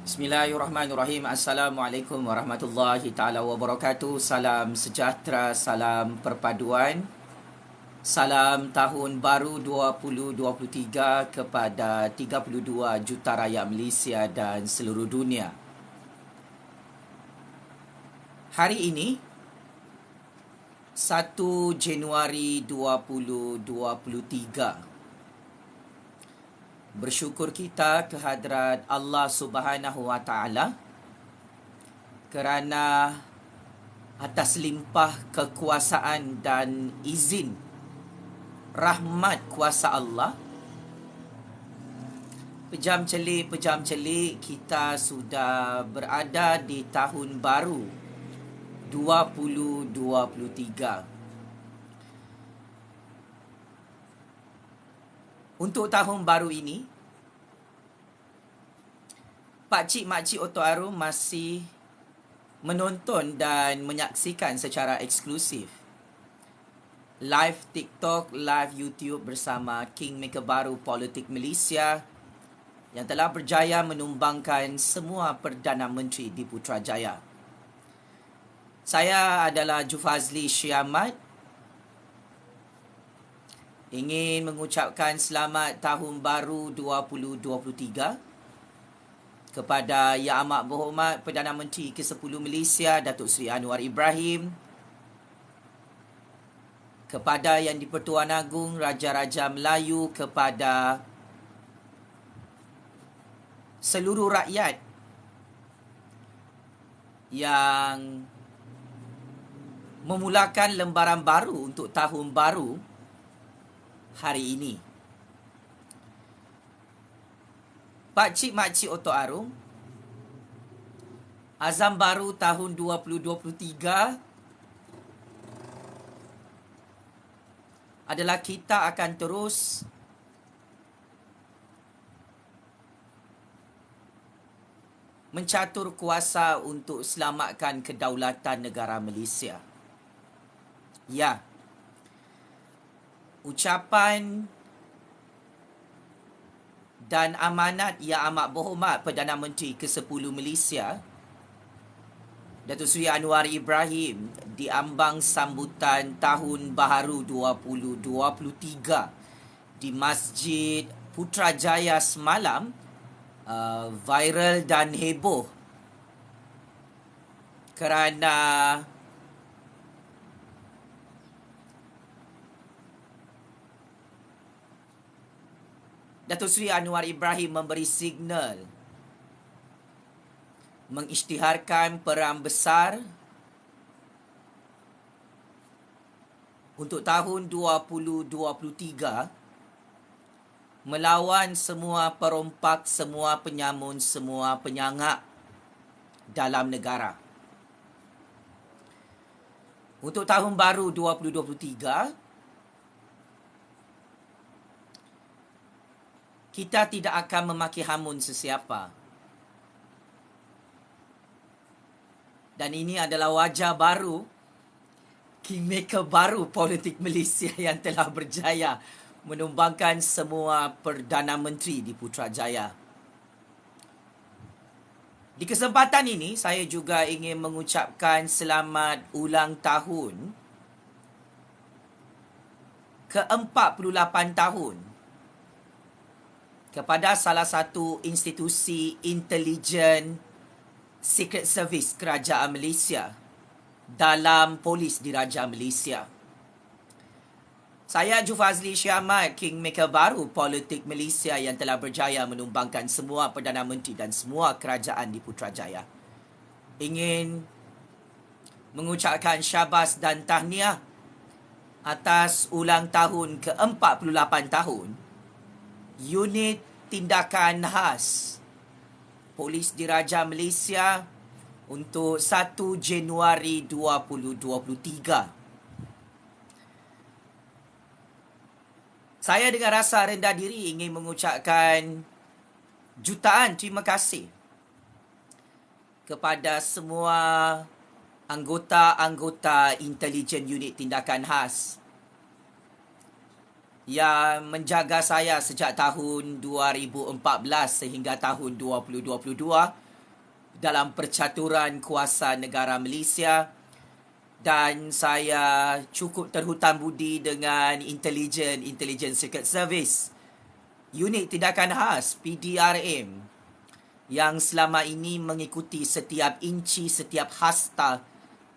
Bismillahirrahmanirrahim. Assalamualaikum warahmatullahi taala wabarakatuh. Salam sejahtera, salam perpaduan. Salam tahun baru 2023 kepada 32 juta rakyat Malaysia dan seluruh dunia. Hari ini 1 Januari 2023. Bersyukur kita kehadrat Allah Subhanahu Wa Taala kerana atas limpah kekuasaan dan izin rahmat kuasa Allah, pejam celik kita sudah berada di tahun baru 2023. Untuk tahun baru ini, pakcik-makcik Oto Arum masih menonton dan menyaksikan secara eksklusif live TikTok, live YouTube bersama Kingmaker baru Politik Malaysia yang telah berjaya menumbangkan semua Perdana Menteri di Putrajaya. Saya adalah Jufazli Syiamat, ingin mengucapkan selamat tahun baru 2023 kepada Yang Amat Berhormat Perdana Menteri ke-10 Malaysia Datuk Seri Anwar Ibrahim, kepada Yang di-Pertuan Agong Raja-Raja Melayu, kepada seluruh rakyat yang memulakan lembaran baru untuk tahun baru hari ini. Pakcik-makcik Oto Arum, azam baru tahun 2023 adalah kita akan terus mencatur kuasa untuk selamatkan kedaulatan negara Malaysia. Ya, ucapan dan amanat Yang Amat Berhormat Perdana Menteri ke-10 Malaysia Datuk Seri Anwar Ibrahim di ambang sambutan Tahun Baharu 2023 di Masjid Putrajaya semalam viral dan heboh kerana Datuk Seri Anwar Ibrahim memberi signal mengisytiharkan perang besar untuk tahun 2023 melawan semua perompak, semua penyamun, semua penyangak dalam negara. Untuk tahun baru 2023, kita tidak akan memaki hamun sesiapa. Dan ini adalah wajah baru, Kingmaker baru Politik Malaysia yang telah berjaya menumbangkan semua Perdana Menteri di Putrajaya. Di kesempatan ini, saya juga ingin mengucapkan selamat ulang tahun ke-48 tahun kepada salah satu institusi intelijen Secret Service Kerajaan Malaysia dalam Polis Diraja Malaysia. Saya Jufazli Syiamat, Kingmaker baru Politik Malaysia yang telah berjaya menumbangkan semua Perdana Menteri dan semua kerajaan di Putrajaya, ingin mengucapkan syabas dan tahniah atas ulang tahun ke-48 tahun Unit Tindakan Khas Polis Diraja Malaysia untuk 1 Januari 2023. Saya dengan rasa rendah diri ingin mengucapkan jutaan terima kasih kepada semua anggota-anggota intelijen unit tindakan khas yang menjaga saya sejak tahun 2014 sehingga tahun 2022 dalam percaturan kuasa negara Malaysia, dan saya cukup terhutang budi dengan Intelligent Secret Service, Unit Tindakan Khas PDRM, yang selama ini mengikuti setiap inci, setiap hasta,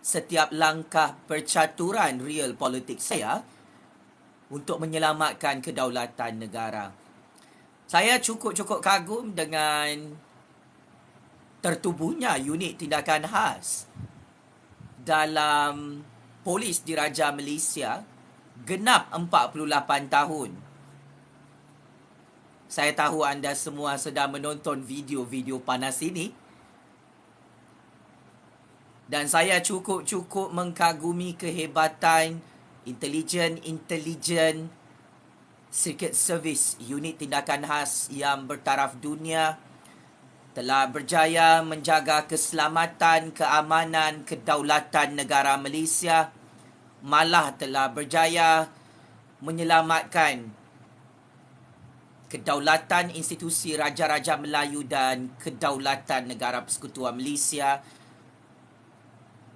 setiap langkah percaturan real politik saya untuk menyelamatkan kedaulatan negara. Saya cukup kagum dengan tertubuhnya Unit Tindakan Khas dalam Polis Diraja Malaysia genap 48 tahun. Saya tahu anda semua sedang menonton video-video panas ini. Dan saya cukup mengkagumi kehebatan Intelijen Secret Service, Unit Tindakan Khas yang bertaraf dunia, telah berjaya menjaga keselamatan, keamanan, kedaulatan negara Malaysia, malah telah berjaya menyelamatkan kedaulatan institusi Raja-Raja Melayu dan kedaulatan negara Persekutuan Malaysia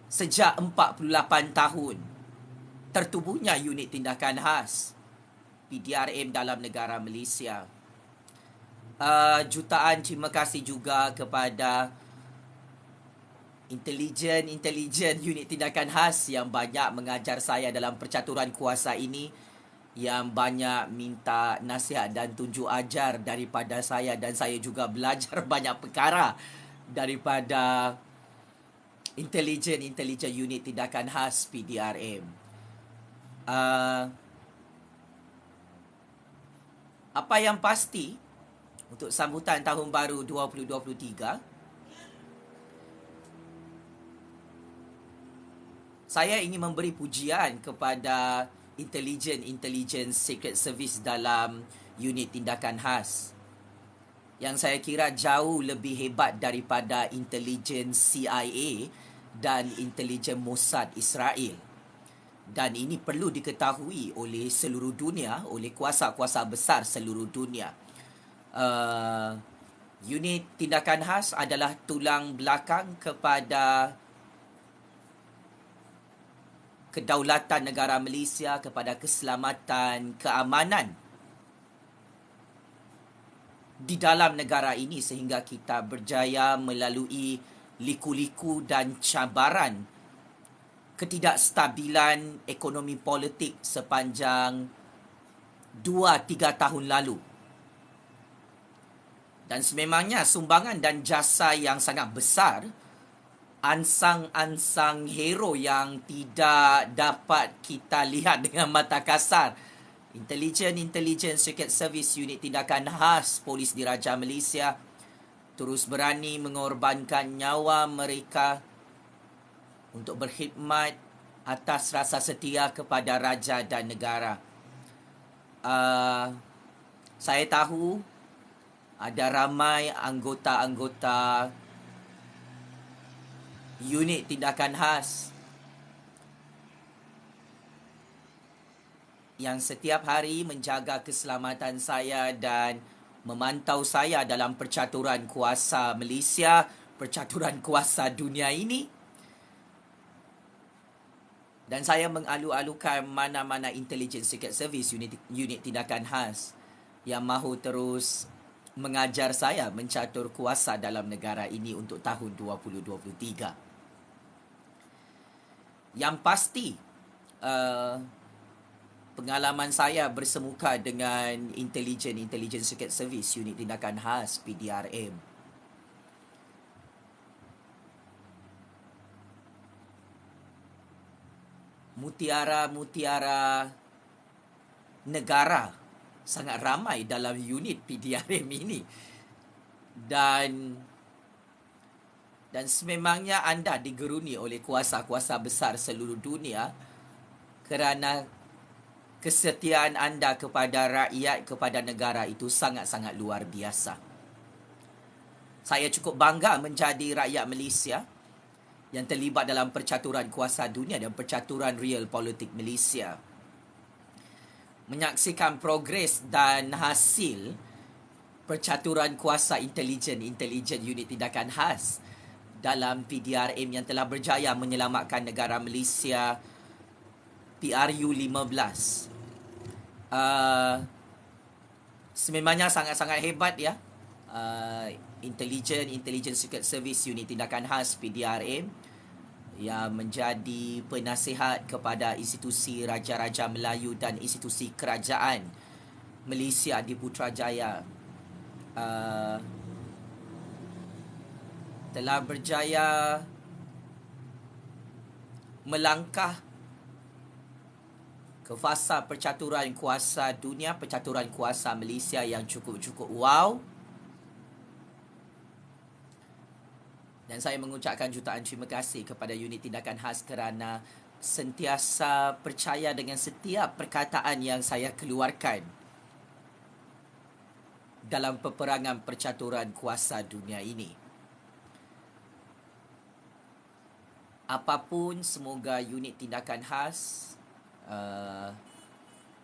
sejak 48 tahun tertubuhnya Unit Tindakan Khas PDRM dalam negara Malaysia. Jutaan terima kasih juga kepada intelijen Unit Tindakan Khas yang banyak mengajar saya dalam percaturan kuasa ini, yang banyak minta nasihat dan tunjuk ajar daripada saya, dan saya juga belajar banyak perkara daripada intelijen Unit Tindakan Khas PDRM. Apa yang pasti untuk sambutan tahun baru 2023, saya ingin memberi pujian kepada intelijen Secret Service dalam Unit Tindakan Khas, yang saya kira jauh lebih hebat daripada intelijen CIA dan intelijen Mossad Israel. Dan ini perlu diketahui oleh seluruh dunia, oleh kuasa-kuasa besar seluruh dunia. Unit Tindakan Khas adalah tulang belakang kepada kedaulatan negara Malaysia, kepada keselamatan, keamanan di dalam negara ini, sehingga kita berjaya melalui liku-liku dan cabaran ketidakstabilan ekonomi politik sepanjang 2-3 tahun lalu. Dan sememangnya sumbangan dan jasa yang sangat besar, ansang-ansang hero yang tidak dapat kita lihat dengan mata kasar, intelijen Secret Service, Unit Tindakan Khas Polis Diraja Malaysia, terus berani mengorbankan nyawa mereka untuk berkhidmat atas rasa setia kepada raja dan negara. Saya tahu ada ramai anggota-anggota Unit Tindakan Khas yang setiap hari menjaga keselamatan saya dan memantau saya dalam percaturan kuasa Malaysia, percaturan kuasa dunia ini. Dan saya mengalu-alukan mana-mana intelijen Secret Service, unit Tindakan Khas yang mahu terus mengajar saya mencatur kuasa dalam negara ini untuk tahun 2023. Yang pasti, pengalaman saya bersemuka dengan intelijen Secret Service, Unit Tindakan Khas PDRM, mutiara-mutiara negara sangat ramai dalam unit PDRM ini. Dan sememangnya anda digeruni oleh kuasa-kuasa besar seluruh dunia kerana kesetiaan anda kepada rakyat, kepada negara itu sangat-sangat luar biasa. Saya cukup bangga menjadi rakyat Malaysia yang terlibat dalam percaturan kuasa dunia dan percaturan real politik Malaysia. Menyaksikan progres dan hasil percaturan kuasa intelijen Unit Tindakan Khas dalam PDRM yang telah berjaya menyelamatkan negara Malaysia PRU 15. Sememangnya sangat-sangat hebat ya. Intelligence Secret Service Unit Tindakan Khas PDRM yang menjadi penasihat kepada institusi Raja-Raja Melayu dan institusi kerajaan Malaysia di Putrajaya, telah berjaya melangkah ke fasa percaturan kuasa dunia, percaturan kuasa Malaysia yang cukup-cukup wow. Dan saya mengucapkan jutaan terima kasih kepada Unit Tindakan Khas kerana sentiasa percaya dengan setiap perkataan yang saya keluarkan dalam peperangan percaturan kuasa dunia ini. Apapun, semoga Unit Tindakan Khas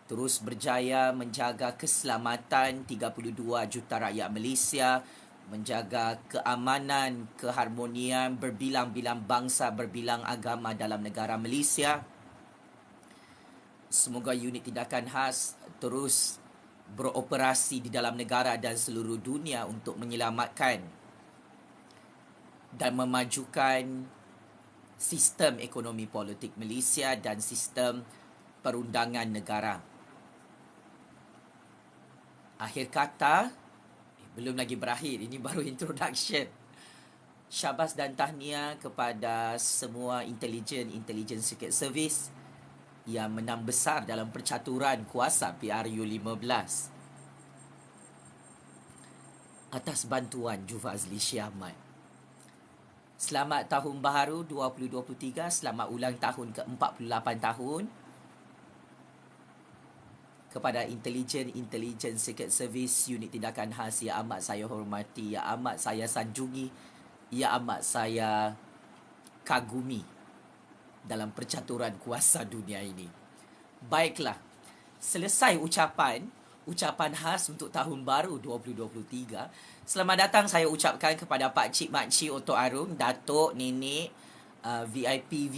terus berjaya menjaga keselamatan 32 juta rakyat Malaysia, menjaga keamanan, keharmonian berbilang-bilang bangsa, berbilang agama dalam negara Malaysia. Semoga Unit Tindakan Khas terus beroperasi di dalam negara dan seluruh dunia untuk menyelamatkan dan memajukan sistem ekonomi politik Malaysia dan sistem perundangan negara. Akhir kata, belum lagi berakhir, ini baru introduction. Syabas dan tahniah kepada semua Intelligence Secret Service yang menang besar dalam percaturan kuasa PRU 15 atas bantuan Jufazli Syahmat. Selamat Tahun Baharu 2023, selamat ulang tahun ke-48 tahun kepada Intelligence Secret Service Unit Tindakan Khas yang amat saya hormati, yang amat saya sanjungi, yang amat saya kagumi dalam percaturan kuasa dunia ini. Baiklah, selesai ucapan khas untuk Tahun Baru 2023. Selamat datang saya ucapkan kepada Pak Cik, Mak Cik, Otok Arung, Datuk, Nenek, VIP,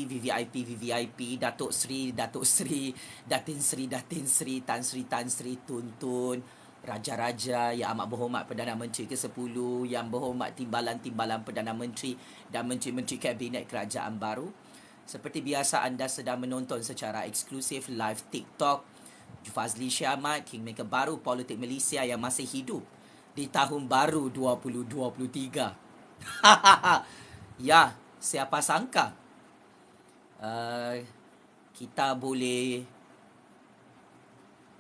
VVIP, Datuk Sri, Datin Sri, Tan Sri, Tun, Raja-Raja, Yang Amat Berhormat Perdana Menteri ke-10, Yang Berhormat Timbalan-Timbalan Perdana Menteri dan Menteri-Menteri Kabinet Kerajaan Baru. Seperti biasa, anda sedang menonton secara eksklusif live TikTok Jufazli Syahmat, Kingmaker baru politik Malaysia yang masih hidup di Tahun Baru 2023. Ya, siapa sangka kita boleh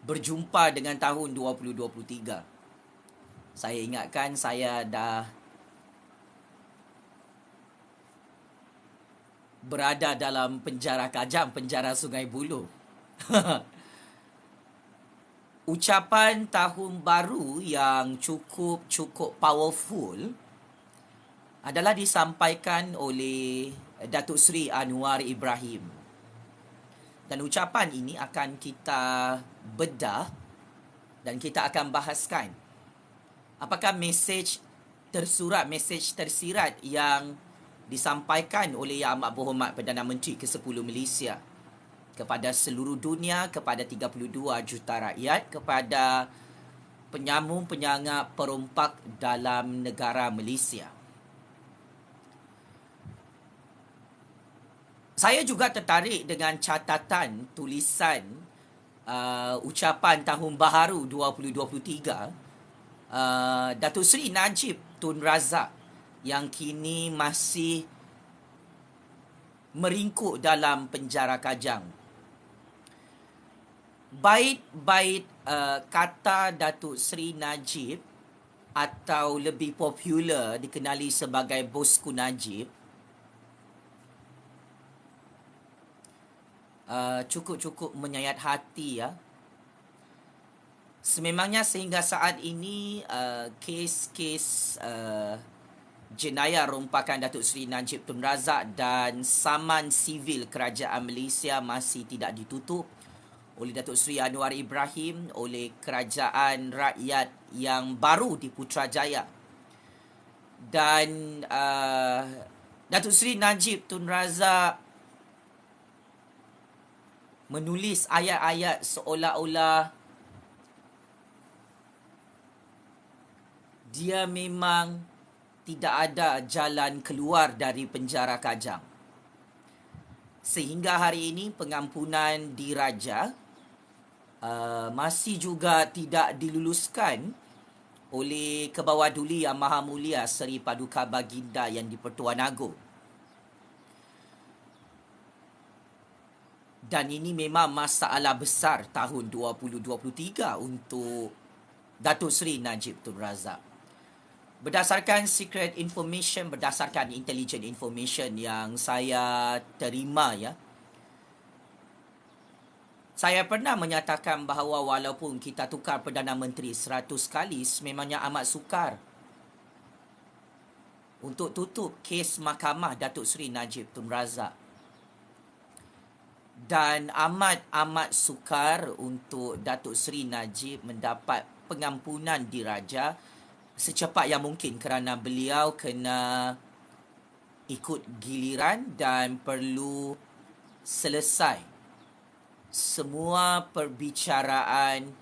berjumpa dengan tahun 2023. Saya ingatkan saya dah berada dalam penjara Kajang, penjara Sungai Buloh. Ucapan Tahun Baru yang cukup powerful adalah disampaikan oleh Datuk Seri Anwar Ibrahim. Dan ucapan ini akan kita bedah dan kita akan bahaskan apakah mesej tersirat yang disampaikan oleh Yang Amat Berhormat Perdana Menteri ke-10 Malaysia kepada seluruh dunia, kepada 32 juta rakyat, kepada penyambung penyangga perompak dalam negara Malaysia. Saya juga tertarik dengan catatan tulisan ucapan Tahun Baharu 2023 Datuk Seri Najib Tun Razak yang kini masih meringkuk dalam penjara Kajang. Bait-bait kata Datuk Seri Najib atau lebih popular dikenali sebagai Bosku Najib cukup menyayat hati ya. Sememangnya sehingga saat ini kes-kes jenayah rompakan Datuk Seri Najib Tun Razak dan saman sivil kerajaan Malaysia masih tidak ditutup oleh Datuk Seri Anwar Ibrahim, oleh kerajaan rakyat yang baru di Putrajaya. Dan Datuk Seri Najib Tun Razak menulis ayat-ayat seolah-olah dia memang tidak ada jalan keluar dari penjara Kajang. Sehingga hari ini pengampunan diraja masih juga tidak diluluskan oleh Kebawah Duli Yang Maha Mulia Seri Paduka Baginda Yang di-Pertuan Agong. Dan ini memang masalah besar tahun 2023 untuk Datuk Seri Najib Tun Razak. Berdasarkan secret information, berdasarkan intelligent information yang saya terima ya, saya pernah menyatakan bahawa walaupun kita tukar Perdana Menteri 100 kali, sememangnya amat sukar untuk tutup kes mahkamah Datuk Seri Najib Tun Razak. Dan amat sukar untuk Datuk Seri Najib mendapat pengampunan diraja secepat yang mungkin kerana beliau kena ikut giliran dan perlu selesai semua perbicaraan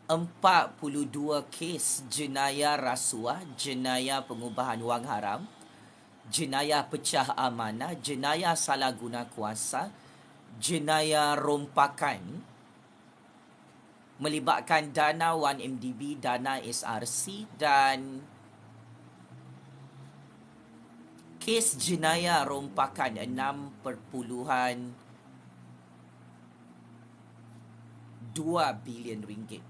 42 kes jenayah rasuah, jenayah pengubahan wang haram, jenayah pecah amanah, jenayah salah guna kuasa, jenayah rompakan melibatkan dana 1MDB, dana SRC dan kes jenayah rompakan 6.2 bilion ringgit.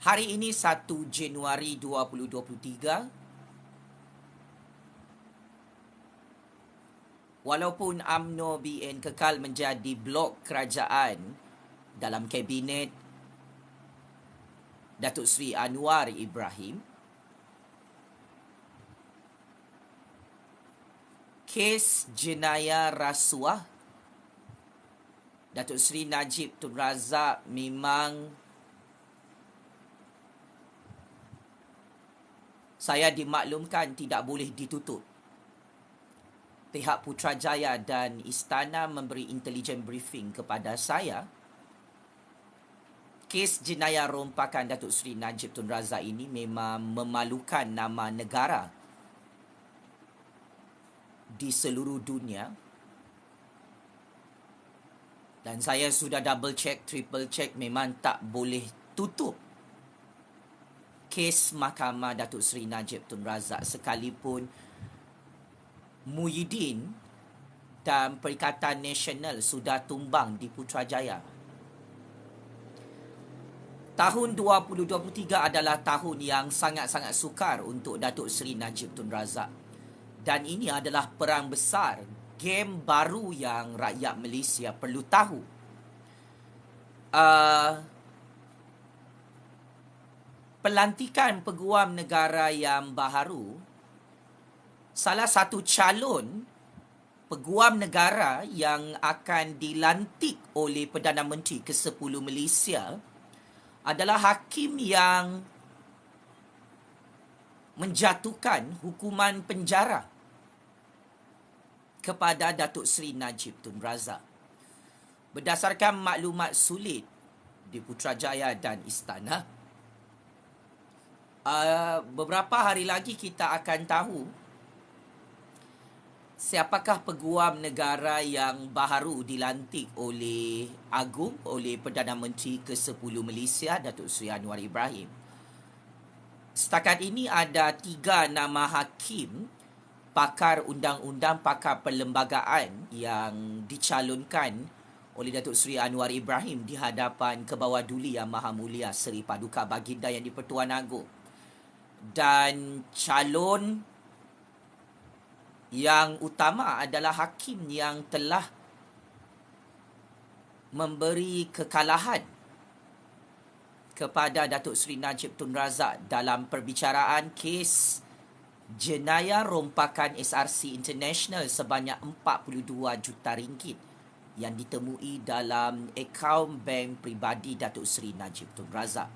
Hari ini 1 Januari 2023, walaupun UMNO BN kekal menjadi blok kerajaan dalam kabinet Datuk Seri Anwar Ibrahim, kes jenayah rasuah Datuk Seri Najib Tun Razak memang saya dimaklumkan tidak boleh ditutup. Pihak Putrajaya dan Istana memberi intelligent briefing kepada saya. Kes jenayah rompakan Datuk Seri Najib Tun Razak ini memang memalukan nama negara di seluruh dunia. Dan saya sudah double check, triple check, memang tak boleh tutup kes mahkamah Datuk Seri Najib Tun Razak sekalipun Muhyiddin dan Perikatan Nasional sudah tumbang di Putrajaya. Tahun 2023 adalah tahun yang sangat-sangat sukar untuk Datuk Seri Najib Tun Razak. Dan ini adalah perang besar, game baru yang rakyat Malaysia perlu tahu. Pelantikan Peguam Negara yang baharu, salah satu calon Peguam Negara yang akan dilantik oleh Perdana Menteri ke-10 Malaysia adalah hakim yang menjatuhkan hukuman penjara kepada Datuk Seri Najib Tun Razak. Berdasarkan maklumat sulit di Putrajaya dan Istana, beberapa hari lagi kita akan tahu siapakah Peguam Negara yang baharu dilantik oleh Perdana Menteri ke-10 Malaysia, Datuk Seri Anwar Ibrahim. Setakat ini ada 3 nama hakim, pakar undang-undang, pakar perlembagaan yang dicalonkan oleh Datuk Seri Anwar Ibrahim di hadapan Kebawah Duli Yang Maha Mulia Seri Paduka Baginda Yang di-Pertuan Agong. Dan calon yang utama adalah hakim yang telah memberi kekalahan kepada Datuk Seri Najib Tun Razak dalam perbicaraan kes jenayah rompakan SRC International sebanyak 42 juta ringgit yang ditemui dalam akaun bank pribadi Datuk Seri Najib Tun Razak.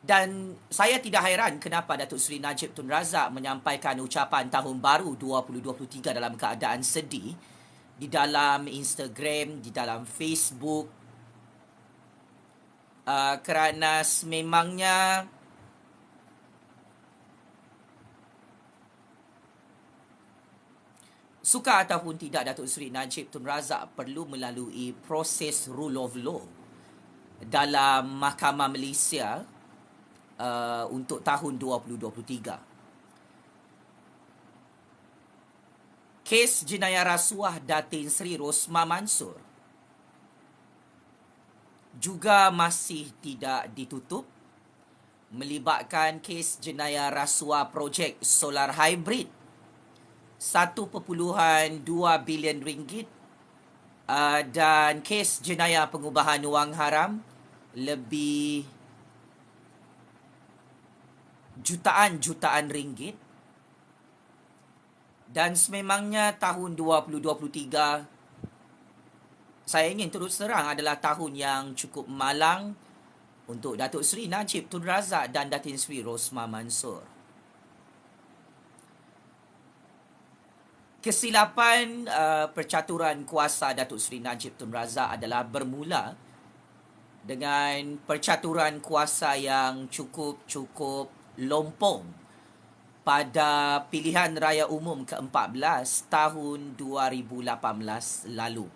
Dan saya tidak hairan kenapa Datuk Seri Najib Tun Razak menyampaikan ucapan Tahun Baru 2023 dalam keadaan sedih di dalam Instagram, di dalam Facebook, kerana sememangnya suka ataupun tidak Datuk Seri Najib Tun Razak perlu melalui proses rule of law dalam Mahkamah Malaysia untuk tahun 2023. Kes jenayah rasuah Datin Seri Rosmah Mansor juga masih tidak ditutup, melibatkan kes jenayah rasuah projek solar hybrid 1.2 bilion ringgit dan kes jenayah pengubahan wang haram lebih jutaan ringgit. Dan sememangnya tahun 2023 saya ingin terus terang adalah tahun yang cukup malang untuk Datuk Seri Najib Tun Razak dan Datin Seri Rosmah Mansor. Kesilapan percaturan kuasa Datuk Seri Najib Tun Razak adalah bermula dengan percaturan kuasa yang cukup lompong pada pilihan raya umum ke-14 tahun 2018 lalu.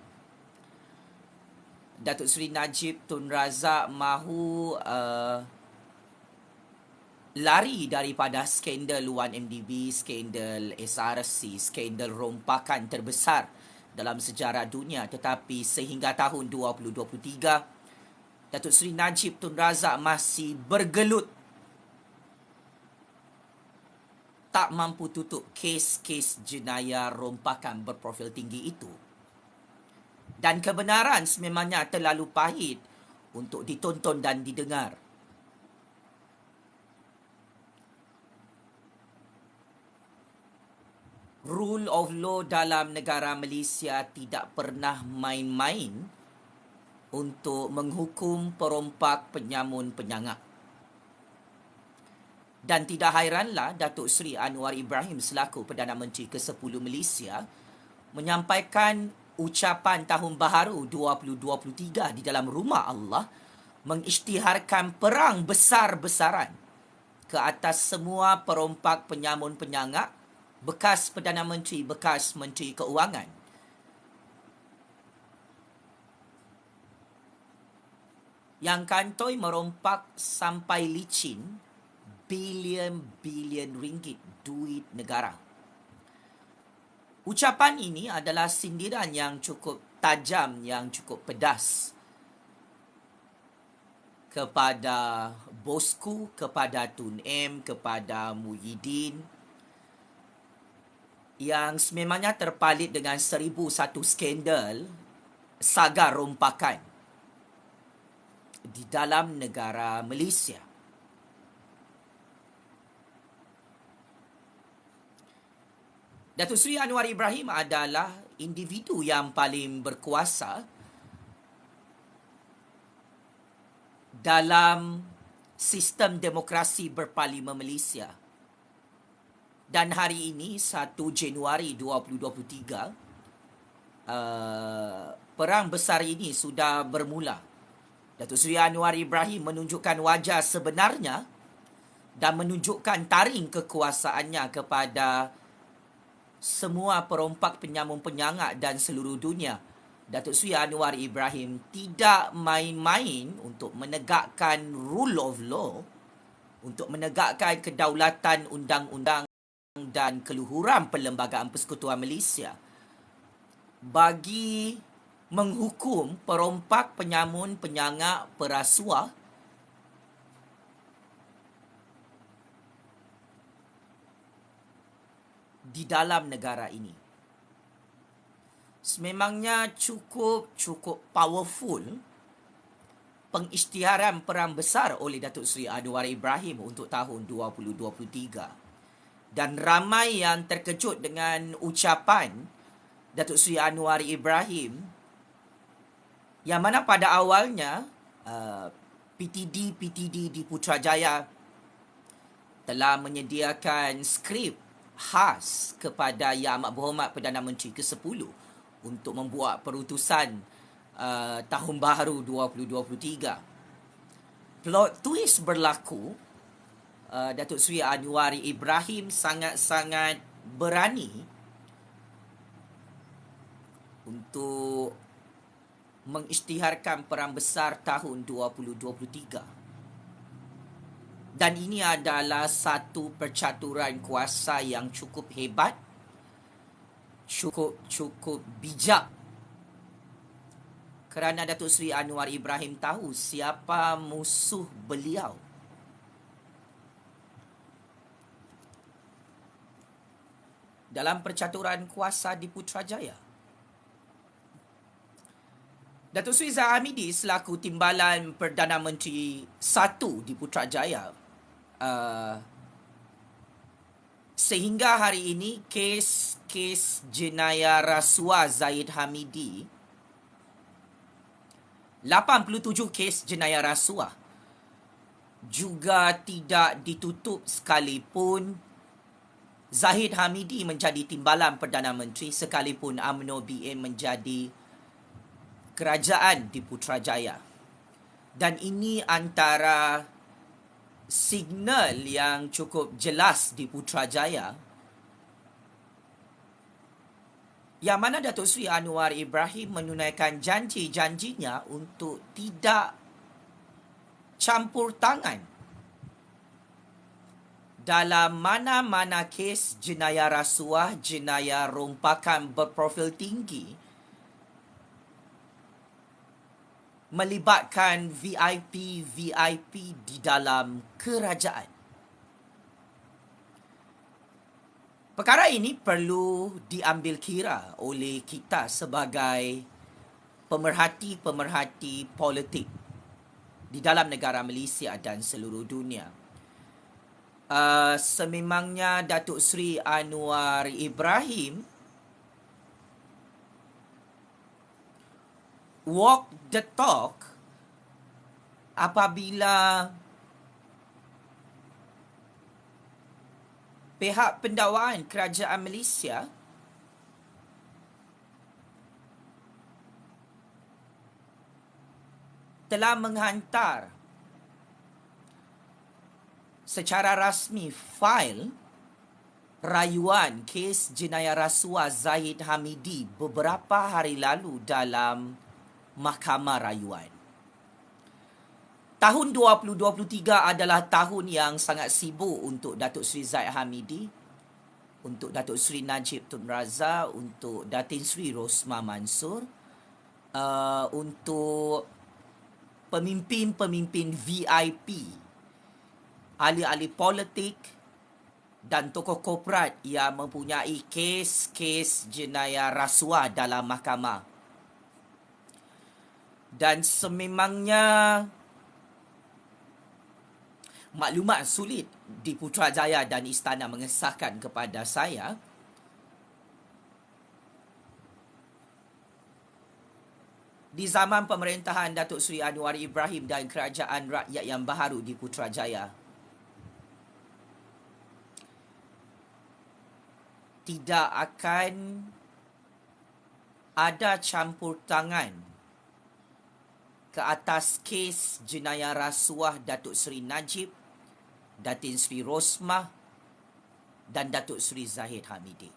Datuk Seri Najib Tun Razak mahu lari daripada skandal 1MDB, skandal SRC, skandal rompakan terbesar dalam sejarah dunia. Tetapi sehingga tahun 2023, Datuk Seri Najib Tun Razak masih bergelut, tak mampu tutup kes-kes jenayah rompakan berprofil tinggi itu. Dan kebenaran sememangnya terlalu pahit untuk ditonton dan didengar. Rule of law dalam negara Malaysia tidak pernah main-main untuk menghukum perompak penyamun penyangak. Dan tidak hairanlah Datuk Seri Anwar Ibrahim selaku Perdana Menteri ke-10 Malaysia menyampaikan ucapan Tahun Baharu 2023 di dalam Rumah Allah, mengisytiharkan perang besar-besaran ke atas semua perompak penyamun penyangak, bekas Perdana Menteri, bekas Menteri Keuangan. Yang kantoi merompak sampai licin bilion ringgit duit negara. Ucapan ini adalah sindiran yang cukup tajam, yang cukup pedas kepada bosku, kepada Tun M, kepada Muhyiddin, yang sememangnya terpalit dengan 1001 skandal saga rompakan di dalam negara Malaysia. Datuk Seri Anwar Ibrahim adalah individu yang paling berkuasa dalam sistem demokrasi berparlimen Malaysia. Dan hari ini, 1 Januari 2023, perang besar ini sudah bermula. Datuk Seri Anwar Ibrahim menunjukkan wajah sebenarnya dan menunjukkan taring kekuasaannya kepada semua perompak penyamun penyangak dan seluruh dunia. Datuk Seri Anwar Ibrahim tidak main-main untuk menegakkan rule of law, untuk menegakkan kedaulatan undang-undang dan keluhuran Perlembagaan Persekutuan Malaysia bagi menghukum perompak penyamun penyangak perasuah di dalam negara ini. Sememangnya cukup powerful pengisytiharan perang besar oleh Datuk Seri Anwar Ibrahim untuk tahun 2023. Dan ramai yang terkejut dengan ucapan Datuk Seri Anwar Ibrahim, yang mana pada awalnya PTD di Putrajaya telah menyediakan skrip khas kepada Yang Amat Berhormat Perdana Menteri ke-10 untuk membuat perutusan tahun baru 2023. Plot twist berlaku, Datuk Seri Anwar Ibrahim sangat-sangat berani untuk mengisytiharkan Perang Besar tahun 2023. Dan ini adalah satu percaturan kuasa yang cukup hebat, cukup bijak. Kerana Datuk Seri Anwar Ibrahim tahu siapa musuh beliau. Dalam percaturan kuasa di Putrajaya. Datuk Seri Zahid Hamidi selaku Timbalan Perdana Menteri 1 di Putrajaya, sehingga hari ini kes jenayah rasuah Zahid Hamidi, 87 kes jenayah rasuah juga tidak ditutup sekalipun Zahid Hamidi menjadi Timbalan Perdana Menteri, sekalipun UMNO BN menjadi kerajaan di Putrajaya. Dan ini antara signal yang cukup jelas di Putrajaya, yang mana Datuk Seri Anwar Ibrahim menunaikan janji-janjinya untuk tidak campur tangan dalam mana-mana kes jenayah rasuah, jenayah rompakan berprofil tinggi melibatkan VIP di dalam kerajaan. Perkara ini perlu diambil kira oleh kita sebagai pemerhati politik di dalam negara Malaysia dan seluruh dunia. Sememangnya Datuk Seri Anwar Ibrahim walk the talk apabila pihak pendakwaan kerajaan Malaysia telah menghantar secara rasmi fail rayuan kes jenayah rasuah Zahid Hamidi beberapa hari lalu dalam Mahkamah Rayuan. Tahun 2023 adalah tahun yang sangat sibuk untuk Datuk Seri Zahid Hamidi, untuk Datuk Seri Najib Tun Razak, untuk Datin Seri Rosmah Mansor, untuk pemimpin-pemimpin VIP, ahli-ahli politik dan tokoh korporat yang mempunyai kes-kes jenayah rasuah dalam mahkamah. Dan sememangnya maklumat sulit di Putrajaya dan Istana mengesahkan kepada saya di zaman pemerintahan Datuk Seri Anwar Ibrahim dan Kerajaan Rakyat yang baharu di Putrajaya, tidak akan ada campur tangan ke atas kes jenayah rasuah Datuk Seri Najib, Datin Seri Rosmah dan Datuk Seri Zahid Hamidi.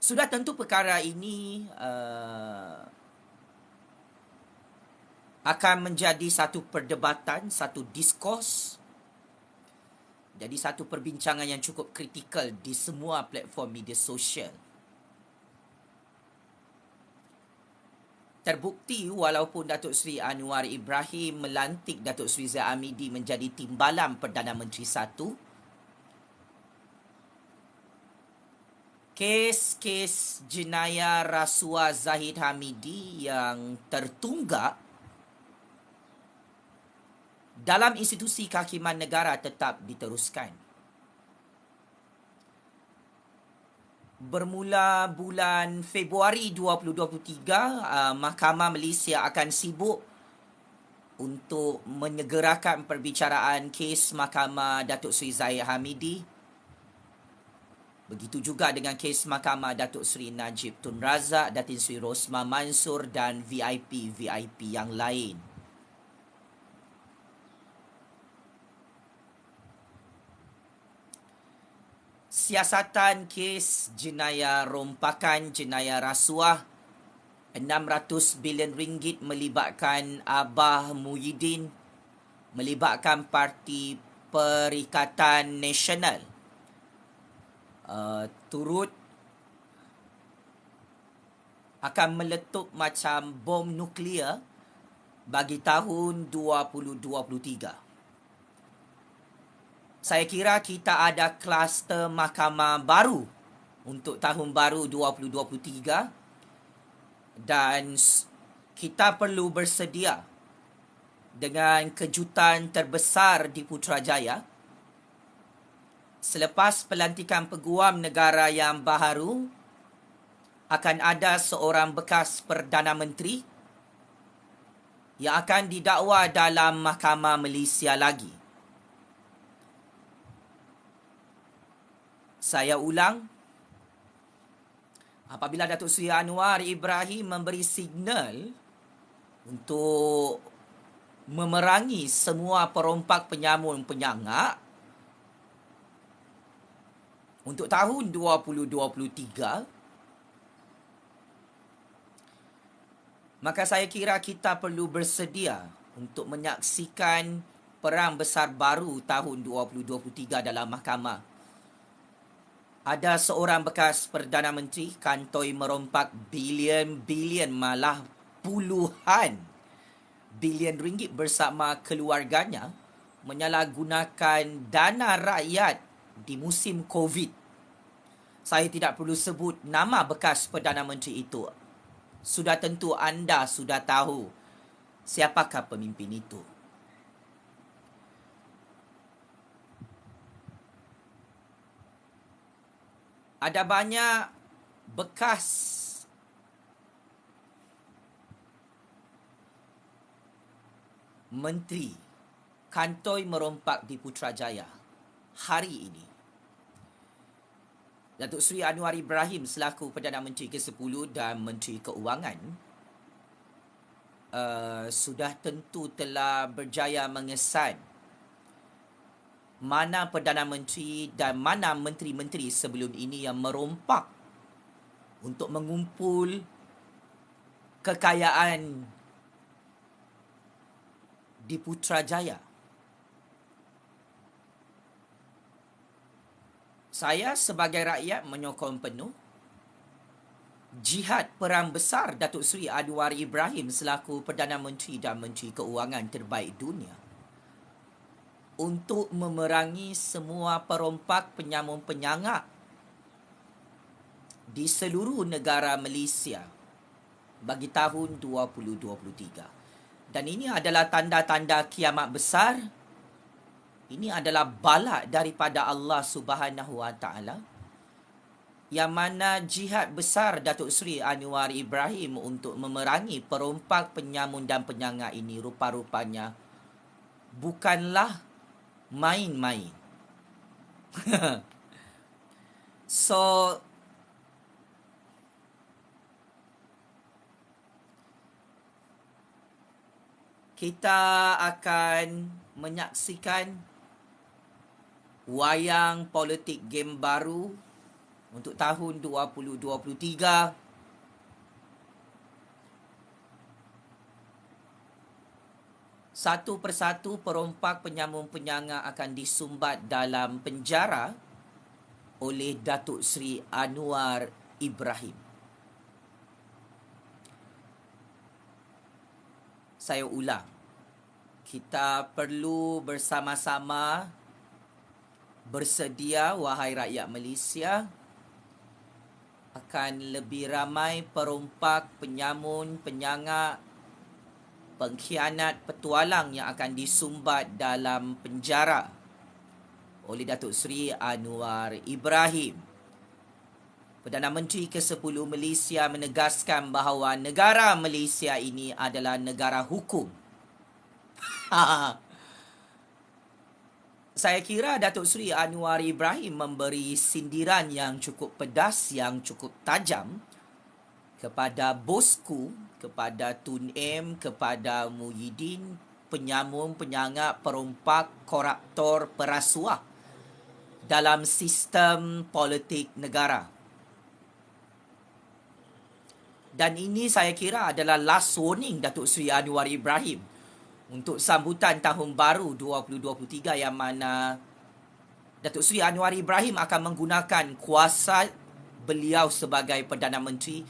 Sudah tentu perkara ini akan menjadi satu perdebatan, satu diskurs, jadi satu perbincangan yang cukup kritikal di semua platform media sosial. Terbukti walaupun Datuk Seri Anwar Ibrahim melantik Datuk Seri Zahid Hamidi menjadi Timbalan Perdana Menteri 1, kes jenayah rasuah Zahid Hamidi yang tertunggak dalam institusi kehakiman negara tetap diteruskan. Bermula bulan Februari 2023, Mahkamah Malaysia akan sibuk untuk menyegerakan perbicaraan kes Mahkamah Datuk Seri Zahid Hamidi. Begitu juga dengan kes Mahkamah Datuk Seri Najib Tun Razak, Datin Seri Rosmah Mansor dan VIP-VIP yang lain. Siasatan kes jenayah rompakan, jenayah rasuah 600 bilion ringgit melibatkan Abah Muhyiddin, melibatkan Parti Perikatan Nasional, turut akan meletup macam bom nuklear bagi tahun 2023. Saya kira kita ada kluster mahkamah baru untuk tahun baru 2023 dan kita perlu bersedia dengan kejutan terbesar di Putrajaya. Selepas pelantikan peguam negara yang baharu, akan ada seorang bekas Perdana Menteri yang akan didakwa dalam Mahkamah Malaysia lagi. Saya ulang, apabila Datuk Seri Anwar Ibrahim memberi signal untuk memerangi semua perompak penyamun penyangak untuk tahun 2023, maka saya kira kita perlu bersedia untuk menyaksikan perang besar baru tahun 2023 dalam mahkamah. Ada seorang bekas Perdana Menteri kantoi merompak bilion-bilion, malah puluhan bilion ringgit bersama keluarganya menyalahgunakan dana rakyat di musim COVID. Saya tidak perlu sebut nama bekas Perdana Menteri itu. Sudah tentu anda sudah tahu siapakah pemimpin itu. Ada banyak bekas menteri kantoi merompak di Putrajaya hari ini. Datuk Seri Anwar Ibrahim selaku Perdana Menteri ke-10 dan Menteri Keuangan sudah tentu telah berjaya mengesan mana Perdana Menteri dan mana menteri-menteri sebelum ini yang merompak untuk mengumpul kekayaan di Putrajaya. Saya sebagai rakyat menyokong penuh jihad perang besar Datuk Seri Anwar Ibrahim selaku Perdana Menteri dan Menteri Keuangan terbaik dunia untuk memerangi semua perompak penyamun penyangak di seluruh negara Malaysia bagi tahun 2023. Dan ini adalah tanda-tanda kiamat besar. Ini adalah bala daripada Allah Subhanahu Wa Taala, yang mana jihad besar Datuk Seri Anwar Ibrahim untuk memerangi perompak penyamun dan penyangak ini rupa-rupanya bukanlah main-main. So, kita akan menyaksikan wayang politik game baru untuk tahun 2023. Satu persatu perompak penyamun penyangak akan disumbat dalam penjara oleh Datuk Seri Anwar Ibrahim. Saya ulang, kita perlu bersama-sama bersedia, wahai rakyat Malaysia, akan lebih ramai perompak, penyamun, penyangak, pengkhianat, petualang yang akan disumbat dalam penjara oleh Datuk Seri Anwar Ibrahim. Perdana Menteri ke-10 Malaysia menegaskan bahawa negara Malaysia ini adalah negara hukum. Saya kira Datuk Seri Anwar Ibrahim memberi sindiran yang cukup pedas, yang cukup tajam kepada bosku, kepada Tun M, kepada Muhyiddin, penyamun, penyangap, perompak, koruptor, perasuah dalam sistem politik negara. Dan ini saya kira adalah last warning Datuk Seri Anwar Ibrahim untuk sambutan tahun baru 2023 yang mana Datuk Seri Anwar Ibrahim akan menggunakan kuasa beliau sebagai Perdana Menteri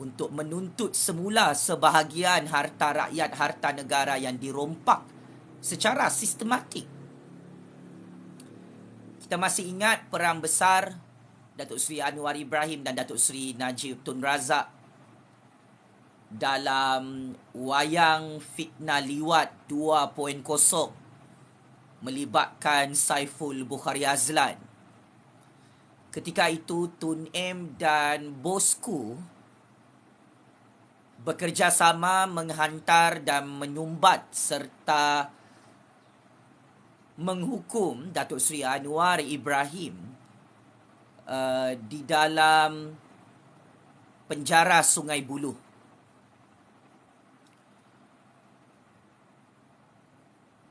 untuk menuntut semula sebahagian harta rakyat, harta negara yang dirompak secara sistematik. Kita masih ingat perang besar Datuk Seri Anwar Ibrahim dan Datuk Seri Najib Tun Razak dalam wayang fitnah liwat 2.0 melibatkan Saiful Bukhari Azlan. Ketika itu Tun M dan bosku bekerjasama menghantar dan menyumbat serta menghukum Datuk Seri Anwar Ibrahim di dalam penjara Sungai Buloh.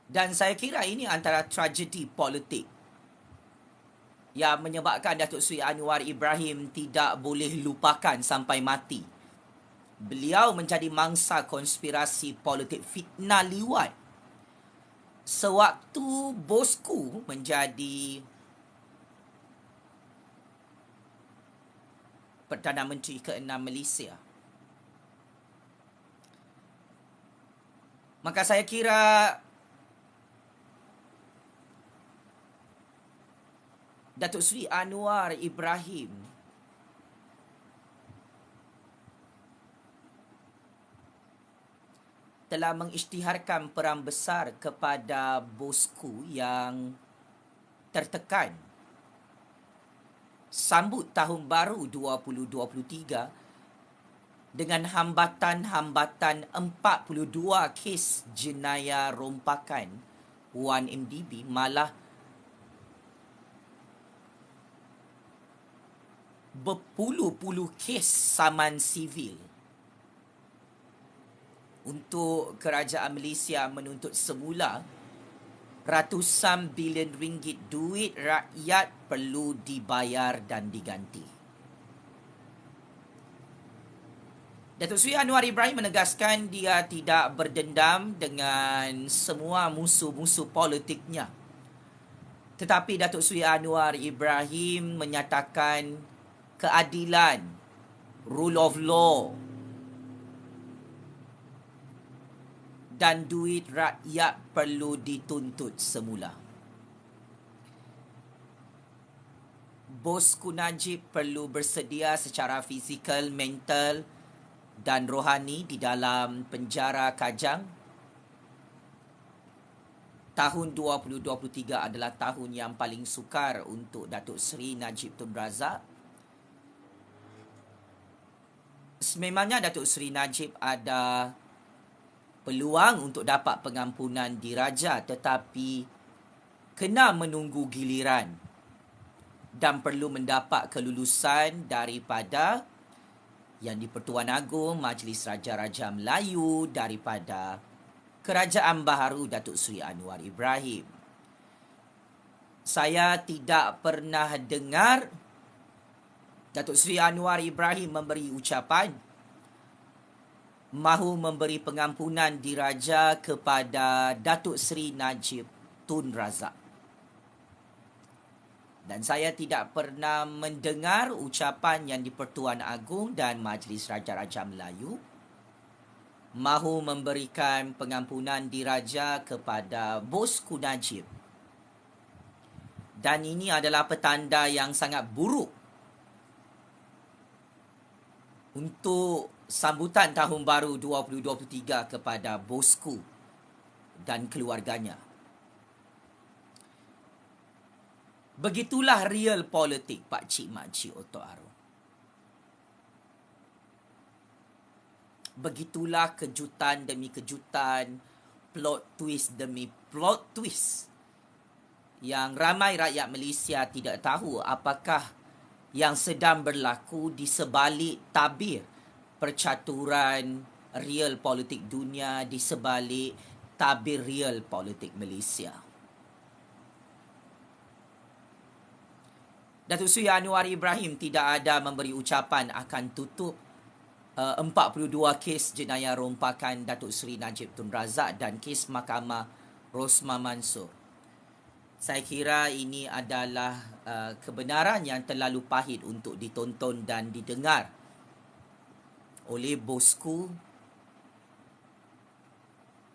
Dan saya kira ini antara tragedi politik yang menyebabkan Datuk Seri Anwar Ibrahim tidak boleh lupakan sampai mati. Beliau menjadi mangsa konspirasi politik fitnah liwat sewaktu bosku menjadi Perdana Menteri ke-6 Malaysia. Maka saya kira Datuk Seri Anwar Ibrahim telah mengisytiharkan perang besar kepada bosku yang tertekan. Sambut tahun baru 2023 dengan hambatan-hambatan 42 kes jenayah rompakan 1MDB, malah berpuluh-puluh kes saman sivil. Untuk kerajaan Malaysia menuntut semula ratusan bilion ringgit duit rakyat perlu dibayar dan diganti. Datuk Seri Anwar Ibrahim menegaskan dia tidak berdendam dengan semua musuh-musuh politiknya. Tetapi Datuk Seri Anwar Ibrahim menyatakan keadilan, rule of law dan duit rakyat perlu dituntut semula. Bosku Najib perlu bersedia secara fizikal, mental dan rohani di dalam penjara Kajang. Tahun 2023 adalah tahun yang paling sukar untuk Datuk Seri Najib Tun Razak. Sememangnya Datuk Seri Najib ada peluang untuk dapat pengampunan diraja, tetapi kena menunggu giliran dan perlu mendapat kelulusan daripada yang di-Pertuan Agong, Majlis Raja-Raja Melayu, daripada Kerajaan Baharu Datuk Seri Anwar Ibrahim. Saya tidak pernah dengar Datuk Seri Anwar Ibrahim memberi ucapan mahu memberi pengampunan diraja kepada Datuk Seri Najib Tun Razak. Dan saya tidak pernah mendengar ucapan yang di-Pertuan Agong dan Majlis Raja-Raja Melayu mahu memberikan pengampunan diraja kepada bosku Najib. Dan ini adalah petanda yang sangat buruk untuk sambutan tahun baru 2023 kepada bosku dan keluarganya. Begitulah real politik Pak Cik Mak Cik Otok Arum. Begitulah kejutan demi kejutan, plot twist demi plot twist yang ramai rakyat Malaysia tidak tahu apakah yang sedang berlaku di sebalik tabir percaturan real politik dunia, di sebalik tabir real politik Malaysia. Datuk Seri Anwar Ibrahim tidak ada memberi ucapan akan tutup 42 kes jenayah rompakan Datuk Seri Najib Tun Razak dan kes Mahkamah Rosmah Mansor. Saya kira ini adalah kebenaran yang terlalu pahit untuk ditonton dan didengar oleh bosku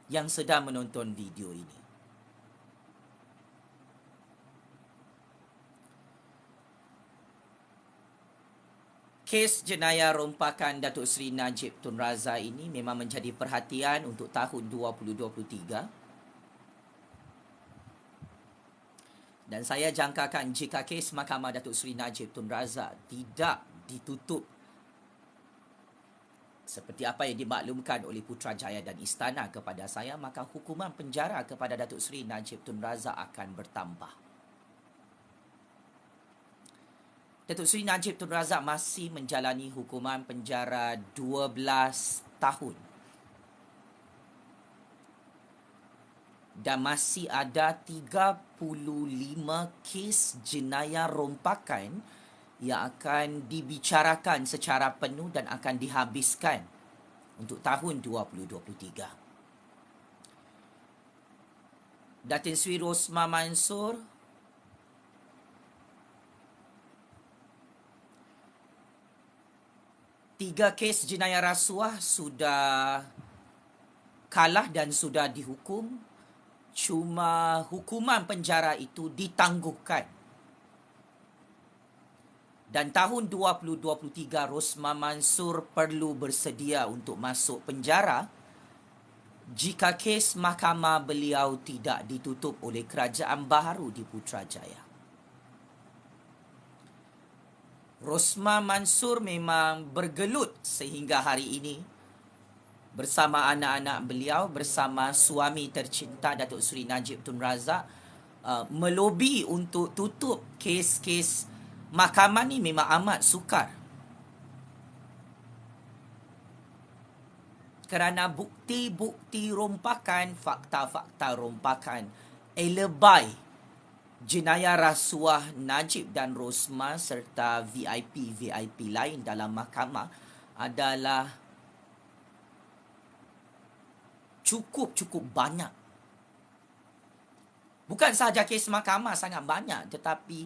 yang sedang menonton video ini. Kes jenayah rompakan Datuk Seri Najib Tun Razak ini memang menjadi perhatian untuk tahun 2023. Dan saya jangkakan jika kes Mahkamah Datuk Seri Najib Tun Razak tidak ditutup seperti apa yang dimaklumkan oleh Putrajaya dan Istana kepada saya, maka hukuman penjara kepada Datuk Seri Najib Tun Razak akan bertambah. Datuk Seri Najib Tun Razak masih menjalani hukuman penjara 12 tahun. Dan masih ada 35 kes jenayah rompakan yang akan dibicarakan secara penuh dan akan dihabiskan untuk tahun 2023. Datin Sri Rosmah Mansor tiga kes jenayah rasuah sudah kalah dan sudah dihukum. Cuma hukuman penjara itu ditangguhkan. Dan tahun 2023 Rosmah Mansor perlu bersedia untuk masuk penjara jika kes mahkamah beliau tidak ditutup oleh kerajaan baharu di Putrajaya. Rosmah Mansor memang bergelut sehingga hari ini bersama anak-anak beliau, bersama suami tercinta Datuk Seri Najib Tun Razak, melobi untuk tutup kes-kes mahkamah ni memang amat sukar. Kerana bukti-bukti rompakan, fakta-fakta rompakan, lebay jenayah rasuah Najib dan Rosmah serta VIP-VIP lain dalam mahkamah adalah cukup banyak. Bukan sahaja kes mahkamah sangat banyak, tetapi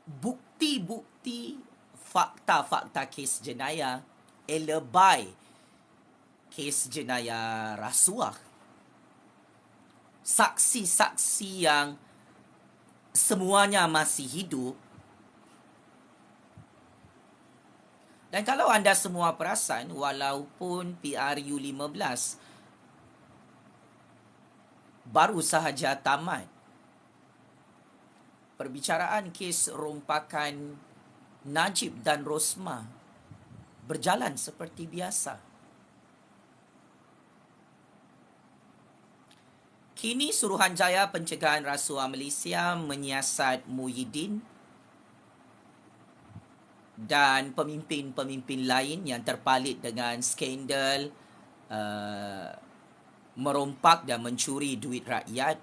bukti-bukti fakta-fakta kes jenayah lebay kes jenayah rasuah. Saksi-saksi yang semuanya masih hidup. Dan kalau anda semua perasan, walaupun PRU 15 baru sahaja tamat, perbicaraan kes rompakan Najib dan Rosmah berjalan seperti biasa. Kini Suruhanjaya Pencegahan Rasuah Malaysia menyiasat Muhyiddin dan pemimpin-pemimpin lain yang terpalit dengan skandal merompak dan mencuri duit rakyat.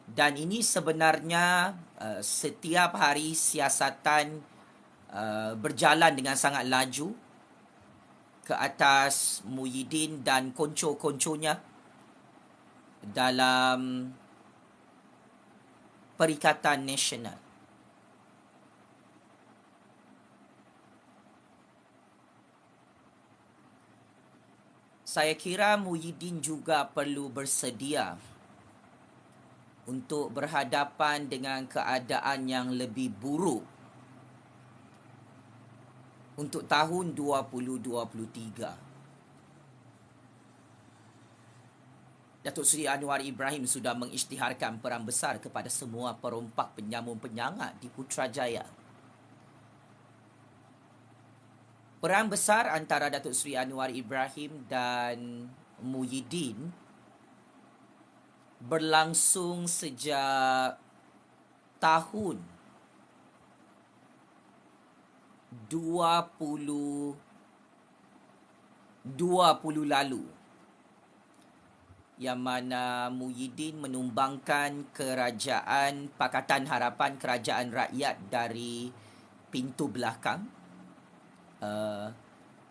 Dan ini sebenarnya setiap hari siasatan berjalan dengan sangat laju ke atas Muhyiddin dan konco-konconya dalam Perikatan Nasional. Saya kira Muhyiddin juga perlu bersedia untuk berhadapan dengan keadaan yang lebih buruk untuk tahun 2023. Datuk Seri Anwar Ibrahim sudah mengisytiharkan peran besar kepada semua perompak penyamun penyangat di Putrajaya. Perang besar antara Datuk Seri Anwar Ibrahim dan Muhyiddin berlangsung sejak tahun 2020 lalu, yang mana Muhyiddin menumbangkan kerajaan Pakatan Harapan Kerajaan Rakyat dari pintu belakang.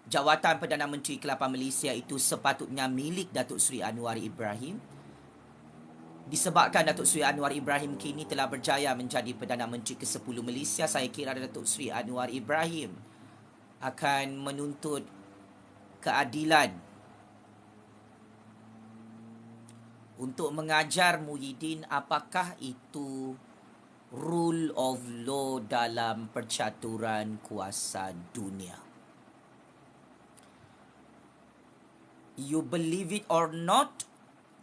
Jawatan Perdana Menteri ke-8 Malaysia itu sepatutnya milik Datuk Seri Anwar Ibrahim. Disebabkan Datuk Seri Anwar Ibrahim kini telah berjaya menjadi Perdana Menteri ke-10 Malaysia, saya kira Datuk Seri Anwar Ibrahim akan menuntut keadilan untuk mengajar Muhyiddin apakah itu rule of law dalam percaturan kuasa dunia. You believe it or not,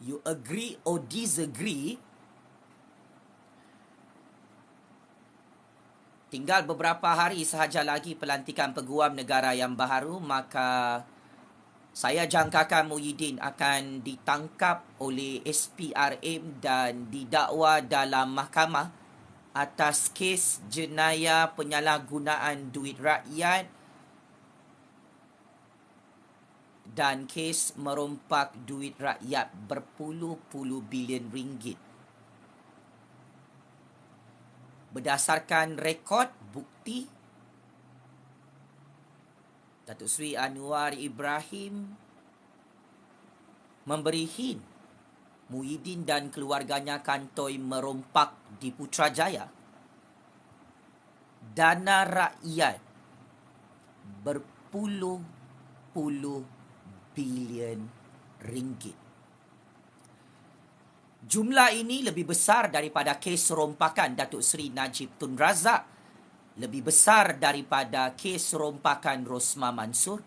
you agree or disagree, tinggal beberapa hari sahaja lagi pelantikan peguam negara yang baru, maka saya jangkakan Muhyiddin akan ditangkap oleh SPRM dan didakwa dalam mahkamah atas kes jenayah penyalahgunaan duit rakyat dan kes merompak duit rakyat berpuluh-puluh bilion ringgit. Berdasarkan rekod bukti, Datuk Seri Anwar Ibrahim memberi hint Muhyiddin dan keluarganya kantoi merompak di Putrajaya dana rakyat berpuluh-puluh bilion ringgit. Jumlah ini lebih besar daripada kes rompakan Datuk Seri Najib Tun Razak, lebih besar daripada kes rompakan Rosmah Mansur.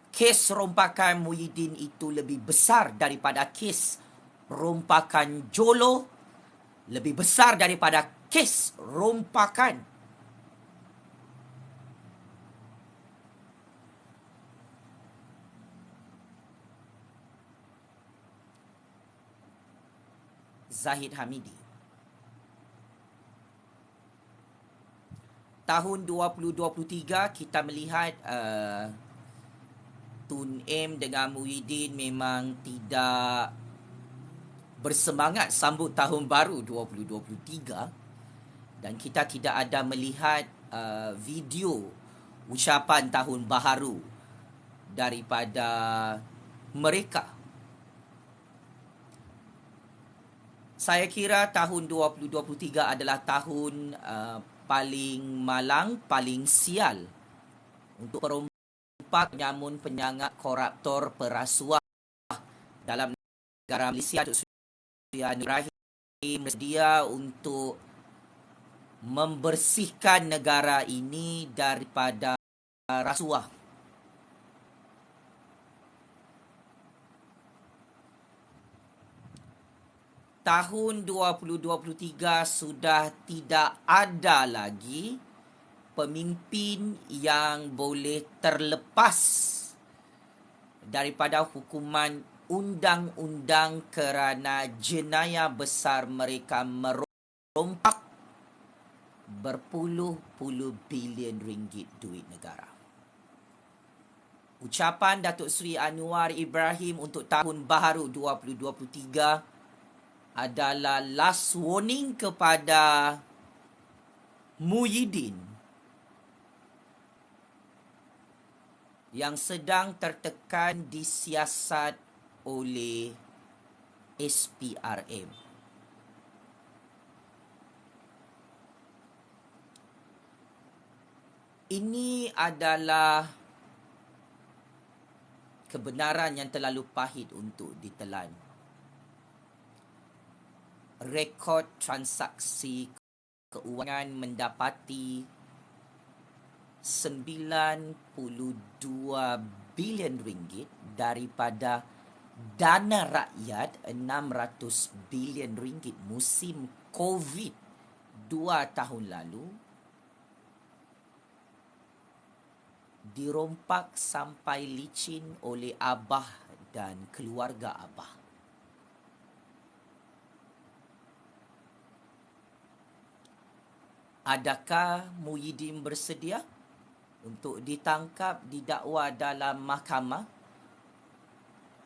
Kes rompakan Muhyiddin itu lebih besar daripada kes rompakan Jolo, lebih besar daripada kes rompakan Zahid Hamidi. Tahun 2023 kita melihat Tun M dengan Muhyiddin memang tidak bersemangat sambut tahun baru 2023, dan kita tidak ada melihat video ucapan tahun baharu daripada mereka. Saya kira tahun 2023 adalah tahun paling malang, paling sial untuk perompak, penyamun, penyangak, koruptor, perasuah dalam negara Malaysia. Datuk Seri Anwar Ibrahim bersedia untuk membersihkan negara ini daripada rasuah. Tahun 2023 sudah tidak ada lagi pemimpin yang boleh terlepas daripada hukuman undang-undang kerana jenayah besar mereka merompak berpuluh-puluh bilion ringgit duit negara. Ucapan Datuk Seri Anwar Ibrahim untuk tahun baharu 2023 adalah last warning kepada Muhyiddin yang sedang tertekan disiasat oleh SPRM. Ini adalah kebenaran yang terlalu pahit untuk ditelan. Rekod transaksi keuangan mendapati 92 bilion ringgit daripada dana rakyat 600 bilion ringgit musim COVID 2 tahun lalu dirompak sampai licin oleh abah dan keluarga abah. Adakah Muhyiddin bersedia untuk ditangkap, didakwa dalam mahkamah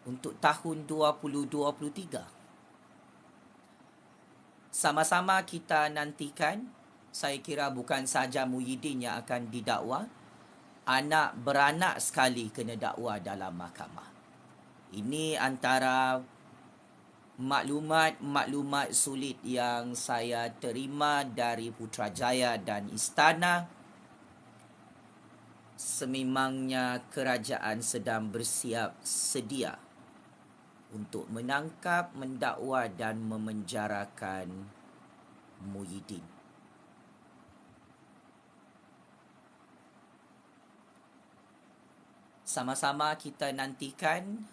untuk tahun 2023? Sama-sama kita nantikan. Saya kira bukan sahaja Muhyiddin yang akan didakwa, anak beranak sekali kena dakwa dalam mahkamah. Ini antara maklumat sulit yang saya terima dari Putrajaya dan Istana. Sememangnya kerajaan sedang bersiap sedia untuk menangkap, mendakwa dan memenjarakan Muhyiddin. Sama-sama kita nantikan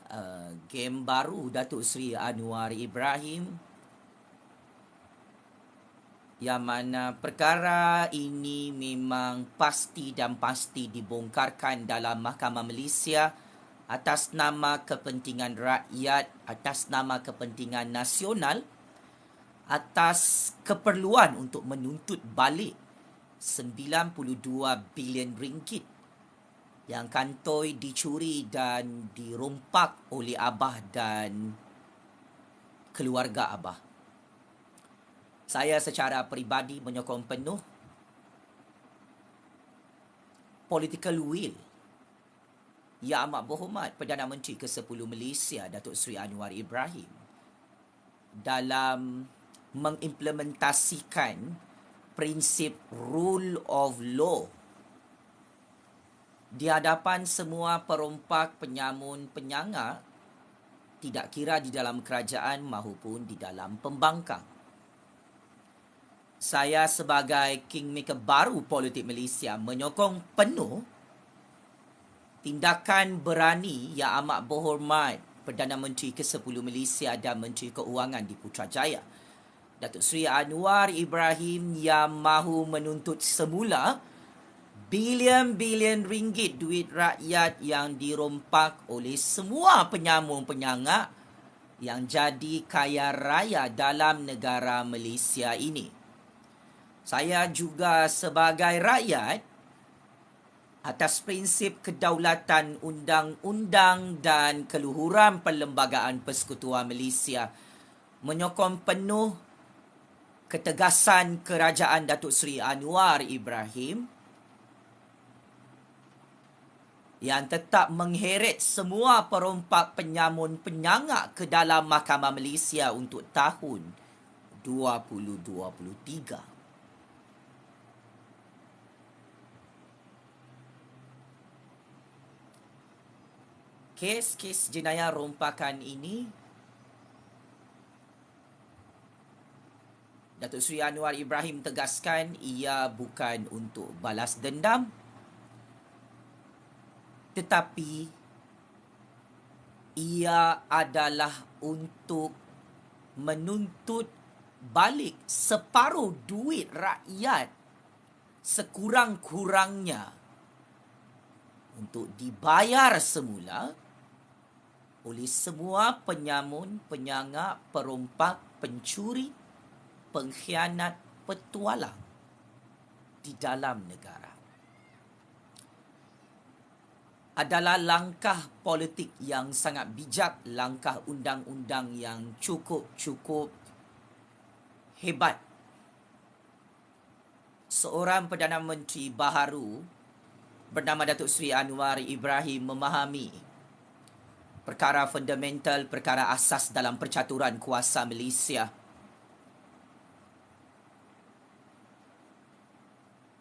game baru Datuk Seri Anwar Ibrahim, yang mana perkara ini memang pasti dan pasti dibongkarkan dalam Mahkamah Malaysia atas nama kepentingan rakyat, atas nama kepentingan nasional, atas keperluan untuk menuntut balik 92 bilion ringgit yang kantoi dicuri dan dirompak oleh abah dan keluarga abah. Saya secara peribadi menyokong penuh political will Yang Amat Berhormat Perdana Menteri ke-10 Malaysia Datuk Seri Anwar Ibrahim dalam mengimplementasikan prinsip rule of law di hadapan semua perompak, penyamun, penyangga, tidak kira di dalam kerajaan maupun di dalam pembangkang. Saya sebagai kingmaker baru politik Malaysia menyokong penuh tindakan berani Yang Amat Berhormat Perdana Menteri ke-10 Malaysia dan Menteri Keuangan di Putrajaya, Datuk Seri Anwar Ibrahim, yang mahu menuntut semula bilion-bilion ringgit duit rakyat yang dirompak oleh semua penyamun penyangga yang jadi kaya raya dalam negara Malaysia ini. Saya juga sebagai rakyat, atas prinsip kedaulatan undang-undang dan keluhuran Perlembagaan Persekutuan Malaysia, menyokong penuh ketegasan kerajaan Datuk Seri Anwar Ibrahim yang tetap mengheret semua perompak, penyamun, penyangga ke dalam Mahkamah Malaysia untuk tahun 2023. Kes-kes jenayah rompakan ini, Datuk Seri Anwar Ibrahim tegaskan ia bukan untuk balas dendam, tetapi ia adalah untuk menuntut balik separuh duit rakyat sekurang-kurangnya untuk dibayar semula oleh semua penyamun, penyangga, perompak, pencuri, pengkhianat, petualang di dalam negara. Adalah langkah politik yang sangat bijak, langkah undang-undang yang cukup hebat. Seorang Perdana Menteri baharu bernama Datuk Seri Anwar Ibrahim memahami perkara fundamental, perkara asas dalam percaturan kuasa Malaysia.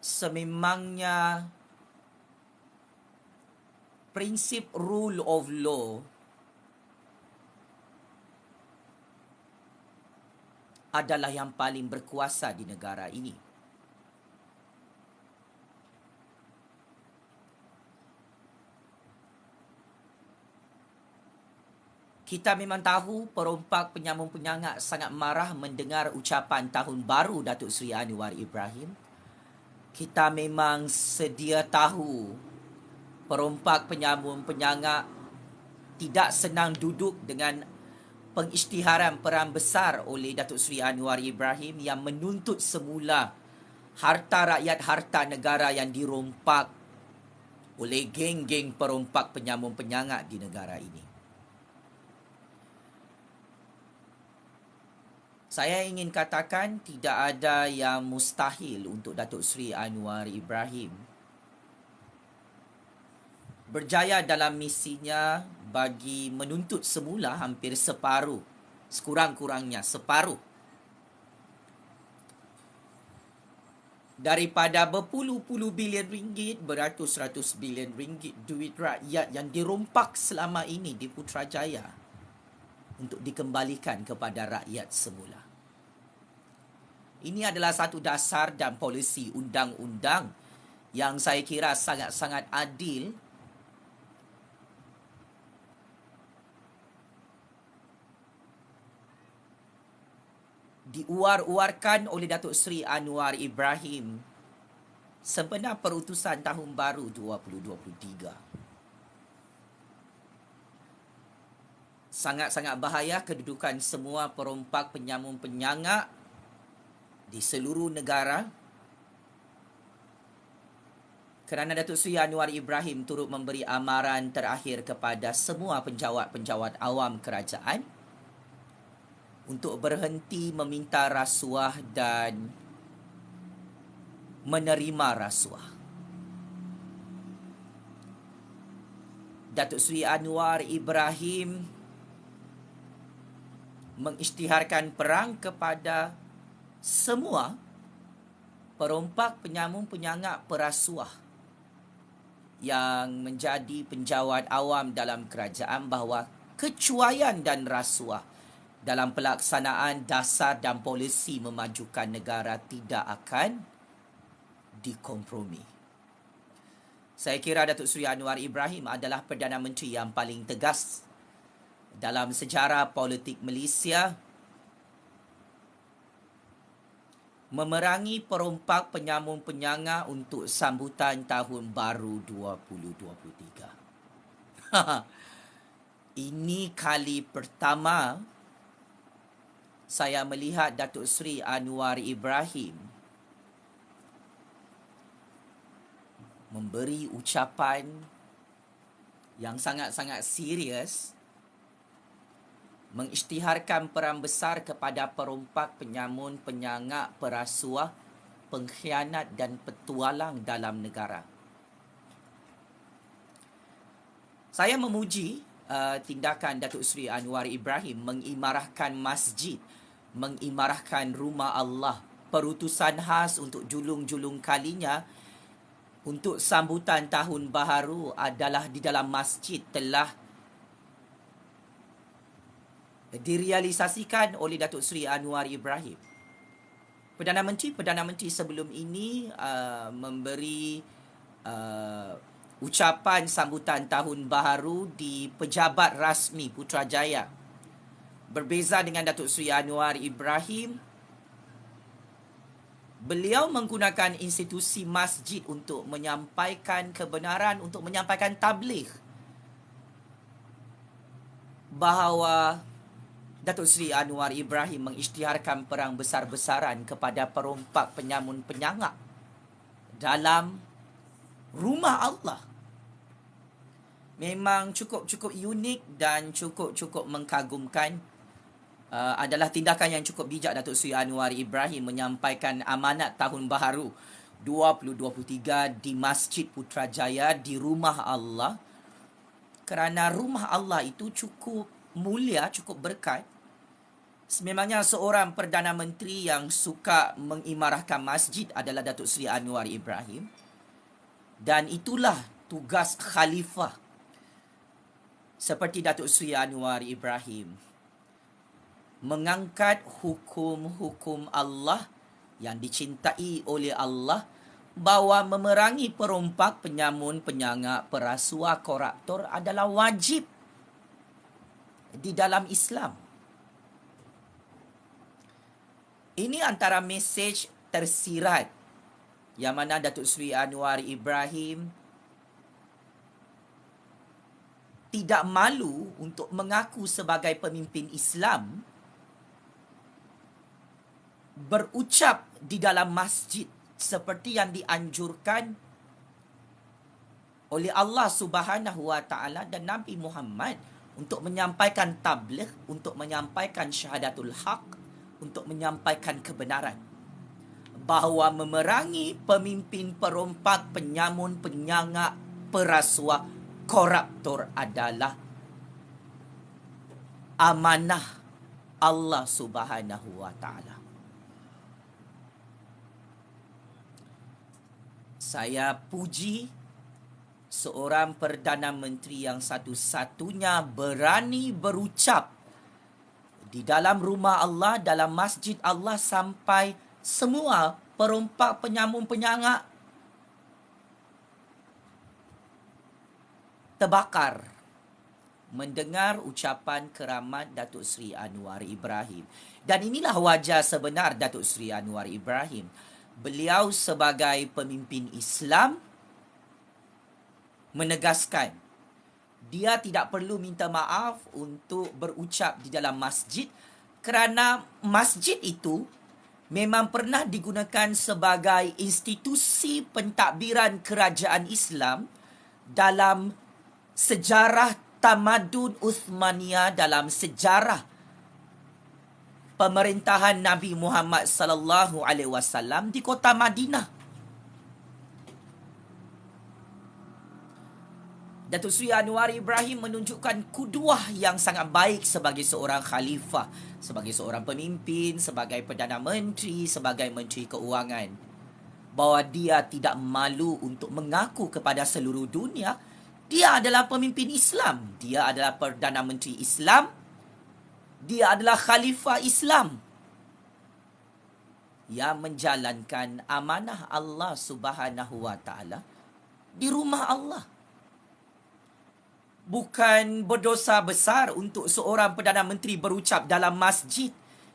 Sememangnya prinsip rule of law adalah yang paling berkuasa di negara ini. Kita memang tahu perompak, penyamun, penyangga sangat marah mendengar ucapan tahun baru Datuk Seri Anwar Ibrahim. Kita memang sedia tahu perompak penyamun penyangga tidak senang duduk dengan pengisytiharan peran besar oleh Datuk Seri Anwar Ibrahim yang menuntut semula harta rakyat, harta negara yang dirompak oleh geng-geng perompak penyamun penyangga di negara ini. Saya ingin katakan tidak ada yang mustahil untuk Datuk Seri Anwar Ibrahim berjaya dalam misinya bagi menuntut semula hampir separuh, sekurang-kurangnya separuh daripada berpuluh-puluh bilion ringgit, beratus-ratus bilion ringgit duit rakyat yang dirompak selama ini di Putrajaya untuk dikembalikan kepada rakyat semula. Ini adalah satu dasar dan polisi undang-undang yang saya kira sangat-sangat adil diuar-uarkan oleh Datuk Seri Anwar Ibrahim sempena perutusan Tahun Baru 2023. Sangat-sangat bahaya kedudukan semua perompak penyamun penyangga di seluruh negara kerana Datuk Seri Anwar Ibrahim turut memberi amaran terakhir kepada semua penjawat-penjawat awam kerajaan untuk berhenti meminta rasuah dan menerima rasuah. Datuk Seri Anwar Ibrahim mengisytiharkan perang kepada semua perompak penyamun penyangga perasuah yang menjadi penjawat awam dalam kerajaan bahawa kecuaian dan rasuah dalam pelaksanaan dasar dan polisi memajukan negara tidak akan dikompromi. Saya kira Datuk Seri Anwar Ibrahim adalah Perdana Menteri yang paling tegas dalam sejarah politik Malaysia memerangi perompak penyamun penyangga untuk sambutan Tahun Baru 2023. Ini kali pertama saya melihat Datuk Seri Anwar Ibrahim memberi ucapan yang sangat-sangat serius mengisytiharkan peran besar kepada perompak penyamun penyangga perasuah, pengkhianat dan petualang dalam negara. Saya memuji tindakan Datuk Seri Anwar Ibrahim mengimarahkan masjid, mengimarahkan rumah Allah, perutusan khas untuk julung-julung kalinya untuk sambutan Tahun Baharu adalah di dalam masjid telah direalisasikan oleh Datuk Seri Anwar Ibrahim. Perdana Menteri sebelum ini memberi ucapan sambutan Tahun Baharu di pejabat rasmi Putrajaya. Berbeza dengan Datuk Seri Anwar Ibrahim, beliau menggunakan institusi masjid untuk menyampaikan kebenaran, untuk menyampaikan tabligh bahawa Datuk Seri Anwar Ibrahim mengisytiharkan perang besar-besaran kepada perompak penyamun penyangga dalam rumah Allah. Memang cukup unik dan cukup mengkagumkan. Adalah tindakan yang cukup bijak Datuk Seri Anwar Ibrahim menyampaikan amanat Tahun Baharu 2023 di Masjid Putrajaya, di rumah Allah. Kerana rumah Allah itu cukup mulia, cukup berkat. Sememangnya seorang Perdana Menteri yang suka mengimarahkan masjid adalah Datuk Seri Anwar Ibrahim. Dan itulah tugas khalifah seperti Datuk Seri Anwar Ibrahim, mengangkat hukum-hukum Allah yang dicintai oleh Allah bahawa memerangi perompak penyamun penyangga perasuah koruptor adalah wajib di dalam Islam. Ini antara mesej tersirat yang mana Datuk Seri Anwar Ibrahim tidak malu untuk mengaku sebagai pemimpin Islam berucap di dalam masjid seperti yang dianjurkan oleh Allah Subhanahu wa taala dan Nabi Muhammad untuk menyampaikan tabligh, untuk menyampaikan syahadatul haq, untuk menyampaikan kebenaran. Bahawa memerangi pemimpin perompak, penyamun, penyangak, perasuah, koruptor adalah amanah Allah Subhanahu wa taala. Saya puji seorang Perdana Menteri yang satu-satunya berani berucap di dalam rumah Allah, dalam masjid Allah, sampai semua perompak, penyamun, penyangak terbakar mendengar ucapan keramat Datuk Seri Anwar Ibrahim. Dan inilah wajah sebenar Datuk Seri Anwar Ibrahim. Beliau sebagai pemimpin Islam menegaskan dia tidak perlu minta maaf untuk berucap di dalam masjid kerana masjid itu memang pernah digunakan sebagai institusi pentadbiran kerajaan Islam dalam sejarah tamadun Uthmaniyah, dalam sejarah pemerintahan Nabi Muhammad sallallahu alaihi wasallam di kota Madinah. Datuk Seri Anwar Ibrahim menunjukkan kuduah yang sangat baik sebagai seorang khalifah, sebagai seorang pemimpin, sebagai Perdana Menteri, sebagai Menteri Keuangan. Bahawa dia tidak malu untuk mengaku kepada seluruh dunia, dia adalah pemimpin Islam, dia adalah Perdana Menteri Islam, dia adalah khalifah Islam yang menjalankan amanah Allah Subhanahu wa taala di rumah Allah. Bukan berdosa besar untuk seorang Perdana Menteri berucap dalam masjid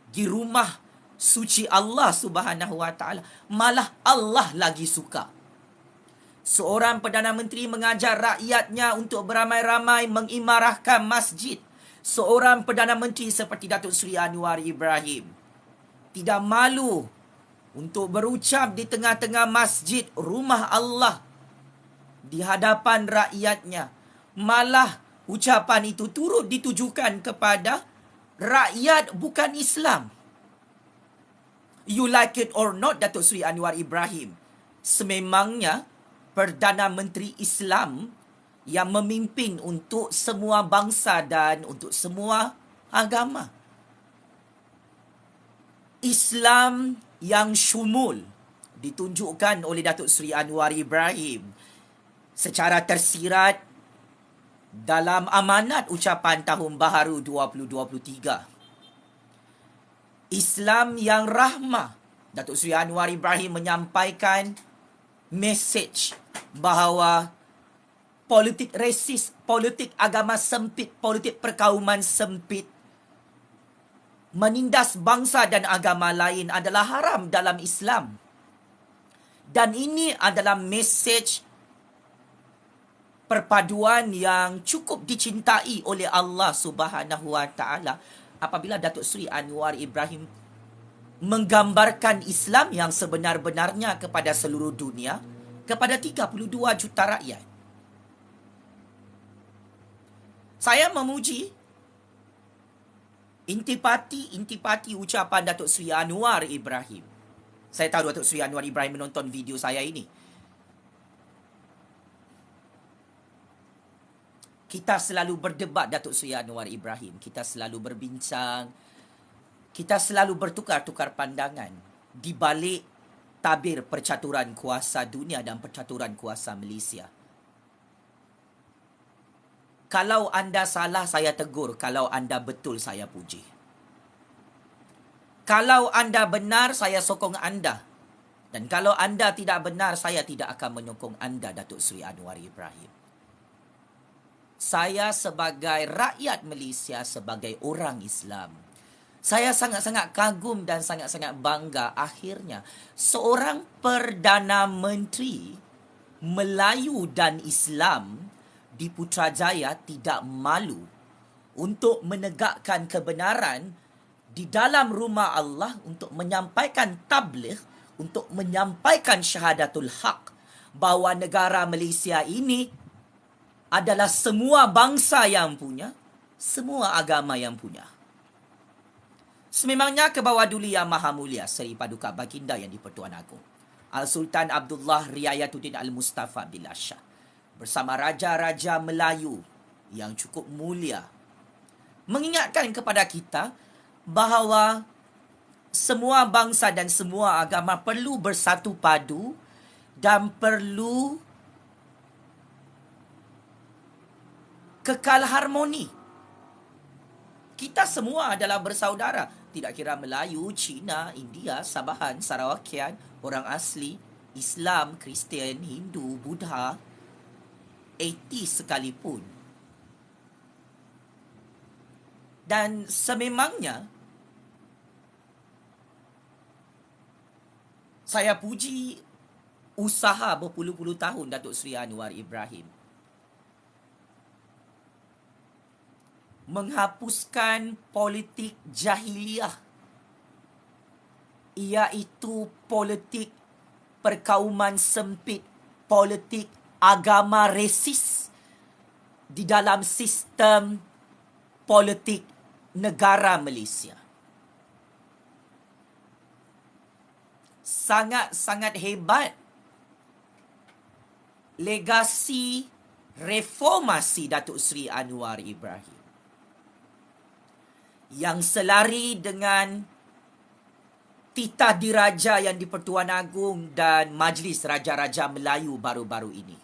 di rumah suci Allah Subhanahu wa taala. Malah Allah lagi suka seorang Perdana Menteri mengajar rakyatnya untuk beramai-ramai mengimarahkan masjid. Seorang Perdana Menteri seperti Datuk Seri Anwar Ibrahim tidak malu untuk berucap di tengah-tengah masjid rumah Allah di hadapan rakyatnya. Malah ucapan itu turut ditujukan kepada rakyat bukan Islam. You like it or not, Datuk Seri Anwar Ibrahim sememangnya Perdana Menteri Islam yang memimpin untuk semua bangsa dan untuk semua agama. Islam yang syumul ditunjukkan oleh Datuk Seri Anwar Ibrahim secara tersirat dalam amanat ucapan Tahun Baharu 2023. Islam yang rahmah. Datuk Seri Anwar Ibrahim menyampaikan mesej bahawa politik resis, politik agama sempit, politik perkauman sempit, menindas bangsa dan agama lain adalah haram dalam Islam. Dan ini adalah mesej perpaduan yang cukup dicintai oleh Allah Subhanahu wa taala apabila Datuk Seri Anwar Ibrahim menggambarkan Islam yang sebenar-benarnya kepada seluruh dunia, kepada 32 juta rakyat. Saya memuji intipati ucapan Datuk Seri Anwar Ibrahim. Saya tahu Datuk Seri Anwar Ibrahim menonton video saya ini. Kita selalu berdebat, Datuk Seri Anwar Ibrahim. Kita selalu berbincang. Kita selalu bertukar-tukar pandangan di balik tabir percaturan kuasa dunia dan percaturan kuasa Malaysia. Kalau anda salah, saya tegur. Kalau anda betul, saya puji. Kalau anda benar, saya sokong anda. Dan kalau anda tidak benar, saya tidak akan menyokong anda, Datuk Seri Anwar Ibrahim. Saya sebagai rakyat Malaysia, sebagai orang Islam, saya sangat-sangat kagum dan sangat-sangat bangga akhirnya seorang Perdana Menteri Melayu dan Islam di Putrajaya tidak malu untuk menegakkan kebenaran di dalam rumah Allah, untuk menyampaikan tabligh, untuk menyampaikan syahadatul haq, bahawa negara Malaysia ini adalah semua bangsa yang punya, semua agama yang punya. Sememangnya ke bawah duli Yang Maha Mulia Seri Paduka Baginda Yang di-Pertuan Agong Al-Sultan Abdullah Riayatuddin Al-Mustafa Billah Shah bersama Raja-Raja Melayu yang cukup mulia mengingatkan kepada kita bahawa semua bangsa dan semua agama perlu bersatu padu dan perlu kekal harmoni. Kita semua adalah bersaudara. Tidak kira Melayu, Cina, India, Sabahan, Sarawakian, orang asli, Islam, Kristian, Hindu, Buddha, ateis sekalipun. Dan sememangnya, saya puji usaha berpuluh-puluh tahun Datuk Seri Anwar Ibrahim menghapuskan politik jahiliah, iaitu politik perkauman sempit, politik agama resis di dalam sistem politik negara Malaysia. Sangat-sangat hebat legasi reformasi Datuk Seri Anwar Ibrahim yang selari dengan titah diraja Yang di-Pertuan Agong dan Majlis Raja-Raja Melayu baru-baru ini.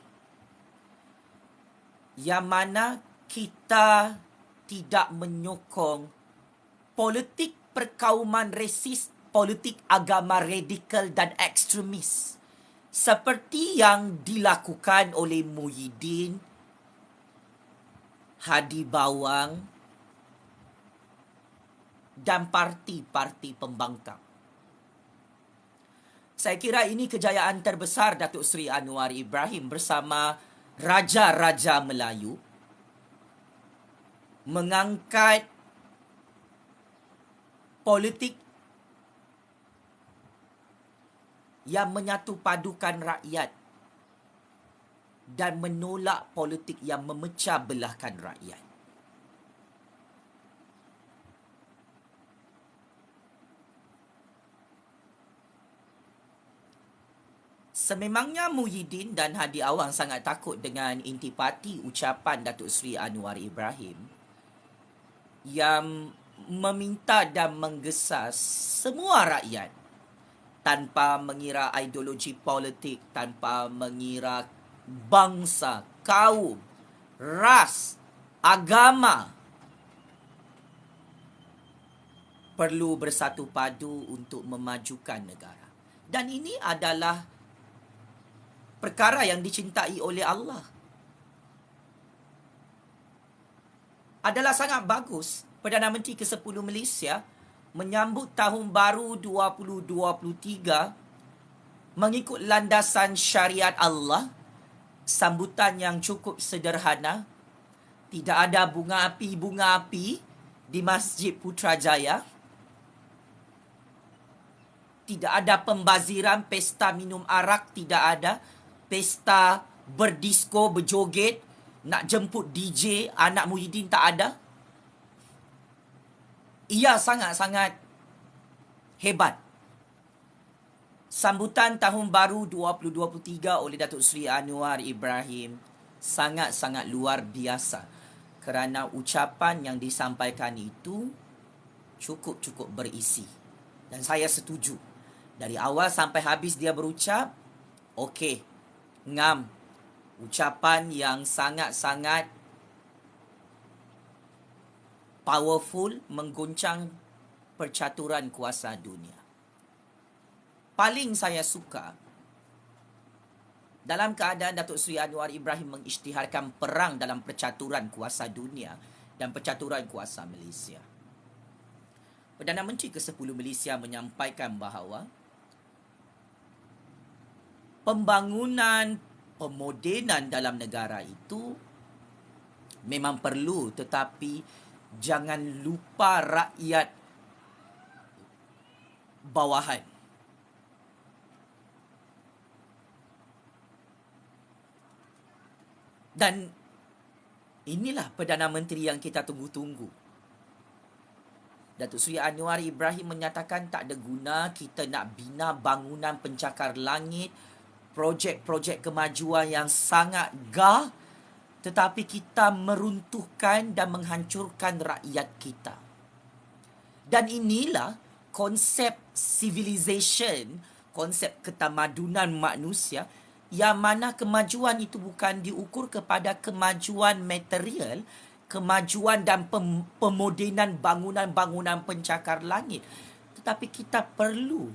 Yang mana kita tidak menyokong politik perkauman resis, politik agama radikal dan ekstremis seperti yang dilakukan oleh Muhyiddin, Hadi Bawang dan parti-parti pembangkang. Saya kira ini kejayaan terbesar Datuk Seri Anwar Ibrahim bersama Raja-Raja Melayu mengangkat politik yang menyatupadukan rakyat dan menolak politik yang memecah belahkan rakyat. Sememangnya Muhyiddin dan Hadi Awang sangat takut dengan intipati ucapan Datuk Seri Anwar Ibrahim yang meminta dan menggesa semua rakyat tanpa mengira ideologi politik, tanpa mengira bangsa, kaum, ras, agama, perlu bersatu padu untuk memajukan negara. Dan ini adalah perkara yang dicintai oleh Allah. Adalah sangat bagus Perdana Menteri ke-10 Malaysia menyambut tahun baru 2023 mengikut landasan syariat Allah. Sambutan yang cukup sederhana. Tidak ada bunga api di Masjid Putrajaya. Tidak ada pembaziran, pesta minum arak, tidak ada. Pesta berdisko, berjoget, nak jemput DJ, anak Muhyiddin, tak ada. Ia sangat-sangat hebat. Sambutan Tahun Baru 2023 oleh Datuk Seri Anwar Ibrahim sangat-sangat luar biasa. Kerana ucapan yang disampaikan itu cukup-cukup berisi. Dan saya setuju. Dari awal sampai habis dia berucap, okey. Ngam. Ucapan yang sangat-sangat powerful, mengguncang percaturan kuasa dunia. Paling saya suka dalam keadaan Datuk Seri Anwar Ibrahim mengisytiharkan perang dalam percaturan kuasa dunia dan percaturan kuasa Malaysia. Perdana Menteri ke-10 Malaysia menyampaikan bahawa pembangunan pemodenan dalam negara itu memang perlu, tetapi jangan lupa rakyat bawahan. Dan inilah Perdana Menteri yang kita tunggu-tunggu. Datuk Seri Anwar Ibrahim menyatakan tak ada guna kita nak bina bangunan pencakar langit, projek-projek kemajuan yang sangat gah, tetapi kita meruntuhkan dan menghancurkan rakyat kita. Dan inilah konsep civilization, konsep ketamadunan manusia, yang mana kemajuan itu bukan diukur kepada kemajuan material, kemajuan dan pemodenan bangunan-bangunan pencakar langit. Tetapi kita perlu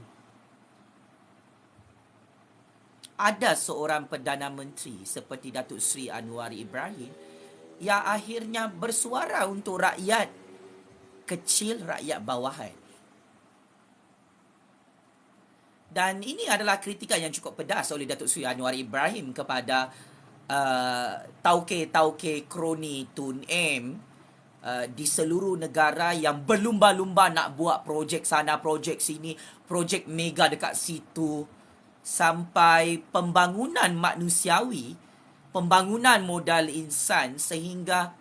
ada seorang Perdana Menteri seperti Datuk Seri Anwar Ibrahim yang akhirnya bersuara untuk rakyat kecil, rakyat bawahan. Dan ini adalah kritikan yang cukup pedas oleh Datuk Seri Anwar Ibrahim kepada tauke-tauke kroni Tun M di seluruh negara yang berlumba-lumba nak buat projek sana, projek sini, projek mega dekat situ, sampai pembangunan manusiawi, pembangunan modal insan, sehingga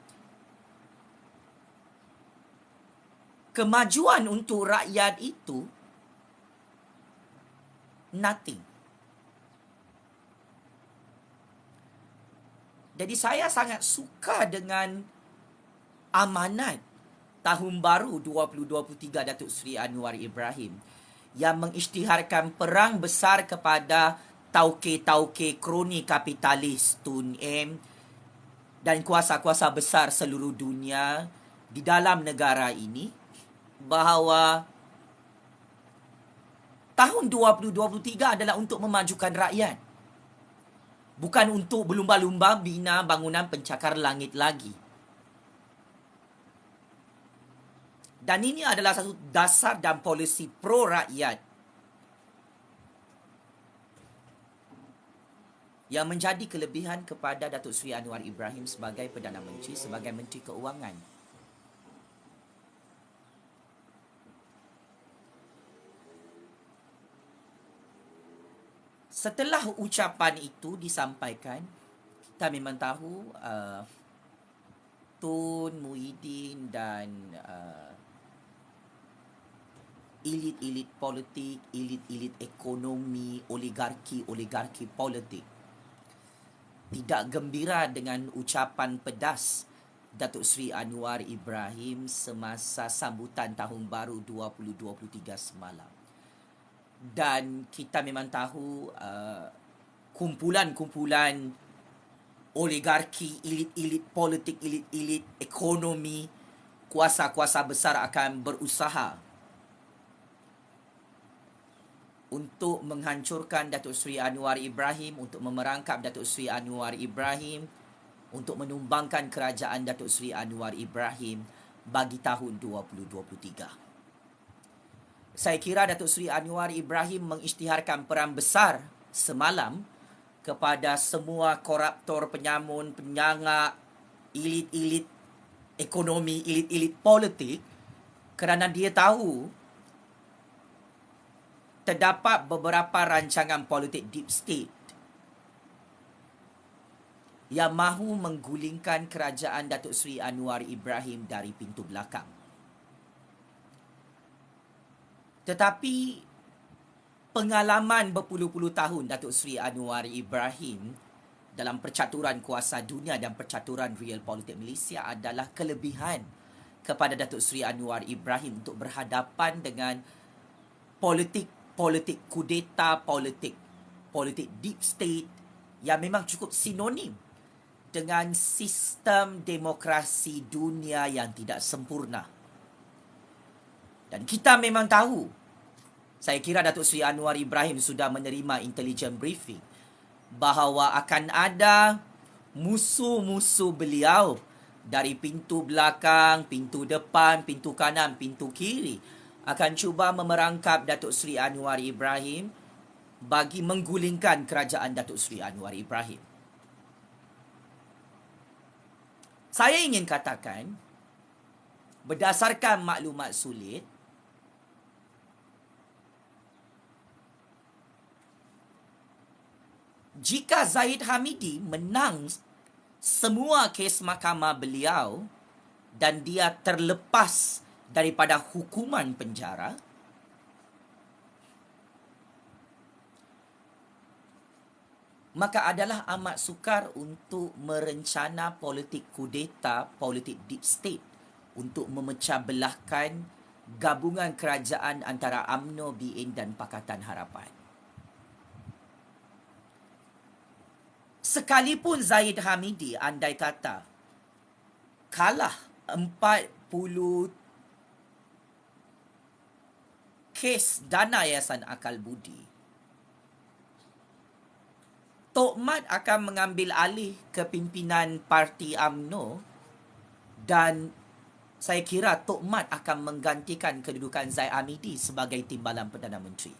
kemajuan untuk rakyat itu nothing. Jadi saya sangat suka dengan amanat Tahun Baru 2023 Datuk Seri Anwar Ibrahim yang mengisytiharkan perang besar kepada tauke-tauke kroni kapitalis Tun M dan kuasa-kuasa besar seluruh dunia di dalam negara ini, bahawa tahun 2023 adalah untuk memajukan rakyat. Bukan untuk berlumba-lumba bina bangunan pencakar langit lagi. Dan ini adalah satu dasar dan polisi pro rakyat yang menjadi kelebihan kepada Datuk Seri Anwar Ibrahim sebagai Perdana Menteri, sebagai Menteri Keuangan. Setelah ucapan itu disampaikan, kita memang tahu Tun, Muhyiddin dan elit-elit politik, elit-elit ekonomi, oligarki politik tidak gembira dengan ucapan pedas Datuk Seri Anwar Ibrahim semasa sambutan Tahun Baru 2023 semalam. Dan kita memang tahu kumpulan-kumpulan oligarki, elit-elit politik, elit-elit ekonomi, kuasa-kuasa besar akan berusaha untuk menghancurkan Datuk Seri Anwar Ibrahim, untuk memerangkap Datuk Seri Anwar Ibrahim, untuk menumbangkan kerajaan Datuk Seri Anwar Ibrahim bagi tahun 2023. Saya kira Datuk Seri Anwar Ibrahim mengisytiharkan perang besar semalam kepada semua koruptor, penyamun, penyangak, elit-elit ekonomi, elit-elit politik, kerana dia tahu terdapat beberapa rancangan politik deep state yang mahu menggulingkan kerajaan Datuk Seri Anwar Ibrahim dari pintu belakang. Tetapi pengalaman berpuluh-puluh tahun Datuk Seri Anwar Ibrahim dalam percaturan kuasa dunia dan percaturan real politik Malaysia adalah kelebihan kepada Datuk Seri Anwar Ibrahim untuk berhadapan dengan politik kudeta, politik deep state yang memang cukup sinonim dengan sistem demokrasi dunia yang tidak sempurna. Dan kita memang tahu, saya kira Datuk Seri Anwar Ibrahim sudah menerima intelligence briefing bahawa akan ada musuh-musuh beliau dari pintu belakang, pintu depan, pintu kanan, pintu kiri akan cuba memerangkap Datuk Seri Anwar Ibrahim bagi menggulingkan kerajaan Datuk Seri Anwar Ibrahim. Saya ingin katakan, berdasarkan maklumat sulit, jika Zahid Hamidi menang semua kes mahkamah beliau dan dia terlepas daripada hukuman penjara, maka adalah amat sukar untuk merencana politik kudeta, politik deep state untuk memecah belahkan gabungan kerajaan antara UMNO, BN dan Pakatan Harapan. Sekalipun Zahid Hamidi andai kata kalah 40 kes dana Yayasan Akal Budi, Tok Mat akan mengambil alih kepimpinan parti UMNO dan saya kira Tok Mat akan menggantikan kedudukan Zahid Hamidi sebagai Timbalan Perdana Menteri.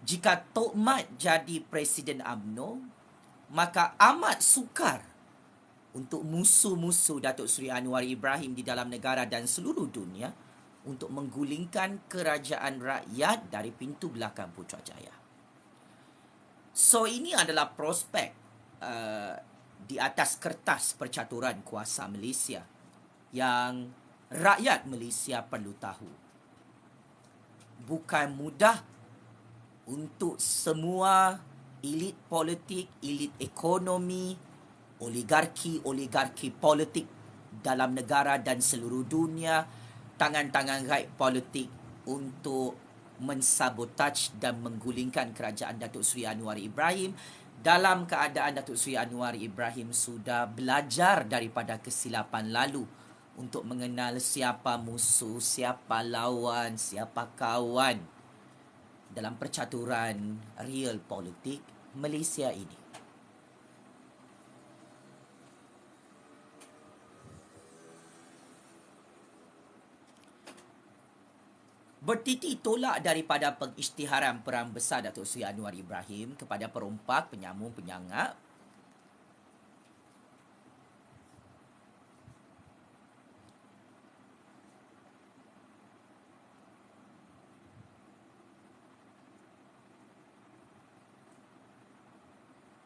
Jika Tok Mat jadi Presiden UMNO, maka amat sukar untuk musuh-musuh Datuk Seri Anwar Ibrahim di dalam negara dan seluruh dunia untuk menggulingkan kerajaan rakyat dari pintu belakang Putrajaya. So ini adalah prospek di atas kertas percaturan kuasa Malaysia yang rakyat Malaysia perlu tahu. Bukan mudah untuk semua elit politik, elit ekonomi, oligarki politik dalam negara dan seluruh dunia, tangan-tangan gaib politik untuk mensabotaj dan menggulingkan kerajaan Datuk Seri Anwar Ibrahim dalam keadaan Datuk Seri Anwar Ibrahim sudah belajar daripada kesilapan lalu untuk mengenal siapa musuh, siapa lawan, siapa kawan dalam percaturan real politik Malaysia ini. Bertitik tolak daripada pengisytiharan perang besar Datuk Seri Anwar Ibrahim kepada perompak, penyamun, penyangak,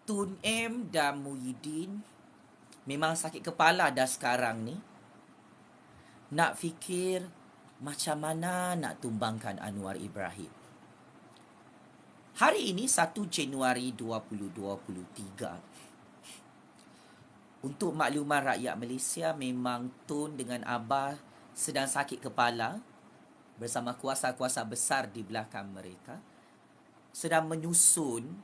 Tun M dan Muhyiddin memang sakit kepala dah sekarang ni. Nak fikir macam mana nak tumbangkan Anwar Ibrahim. Hari ini 1 Januari 2023. Untuk makluman rakyat Malaysia, memang Tun dengan Abah sedang sakit kepala bersama kuasa-kuasa besar di belakang mereka, sedang menyusun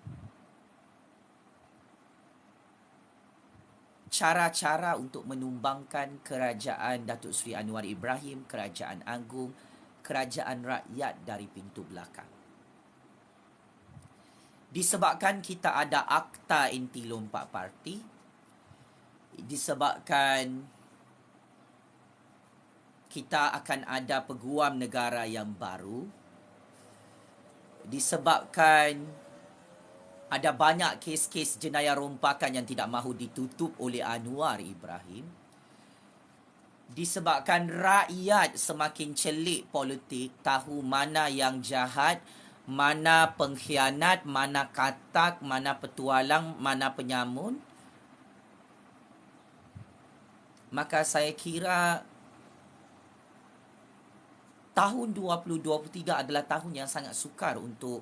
cara-cara untuk menumbangkan kerajaan Datuk Seri Anwar Ibrahim, kerajaan agung, kerajaan rakyat dari pintu belakang. Disebabkan kita ada Akta Inti Lompat Parti, disebabkan kita akan ada peguam negara yang baru, disebabkan ada banyak kes-kes jenayah rompakan yang tidak mahu ditutup oleh Anwar Ibrahim, disebabkan rakyat semakin celik politik, tahu mana yang jahat, mana pengkhianat, mana katak, mana petualang, mana penyamun, maka saya kira tahun 2023 adalah tahun yang sangat sukar untuk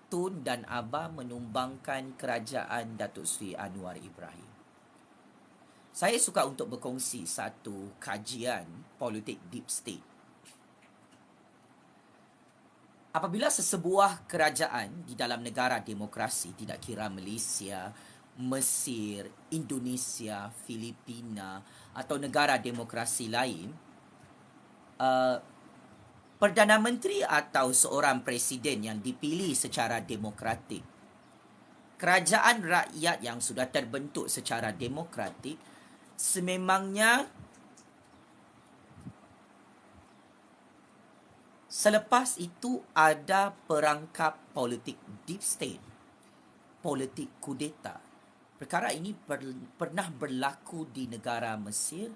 Tun dan Abah menumbangkan kerajaan Datuk Seri Anwar Ibrahim. Saya suka untuk berkongsi satu kajian politik deep state. Apabila sesebuah kerajaan di dalam negara demokrasi, tidak kira Malaysia, Mesir, Indonesia, Filipina atau negara demokrasi lain, Perdana Menteri atau seorang presiden yang dipilih secara demokratik, kerajaan rakyat yang sudah terbentuk secara demokratik, sememangnya selepas itu ada perangkap politik deep state, politik kudeta, Perkara ini pernah berlaku di negara Mesir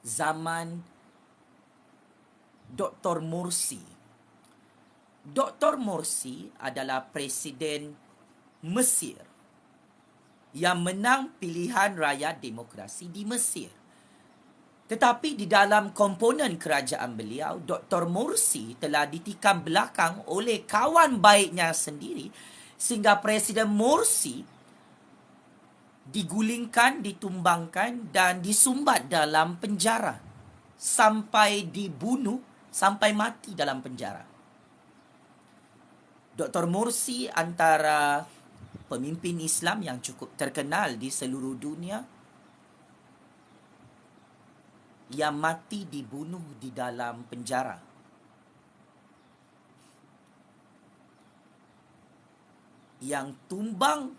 zaman Dr. Morsi. Dr. Morsi adalah Presiden Mesir yang menang pilihan raya demokrasi di Mesir. Tetapi di dalam komponen kerajaan beliau, Dr. Morsi telah ditikam belakang oleh kawan baiknya sendiri sehingga Presiden Morsi digulingkan, ditumbangkan dan disumbat dalam penjara sampai dibunuh, sampai mati dalam penjara. Dr. Morsi antara pemimpin Islam yang cukup terkenal di seluruh dunia yang mati dibunuh di dalam penjara. Yang tumbang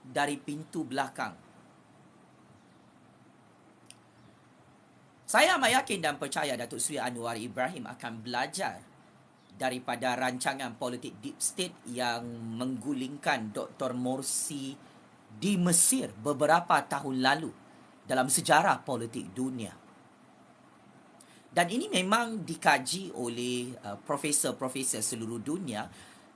dari pintu belakang. Saya amat yakin dan percaya Datuk Seri Anwar Ibrahim akan belajar daripada rancangan politik deep state yang menggulingkan Dr. Morsi di Mesir beberapa tahun lalu dalam sejarah politik dunia. Dan ini memang dikaji oleh profesor-profesor seluruh dunia.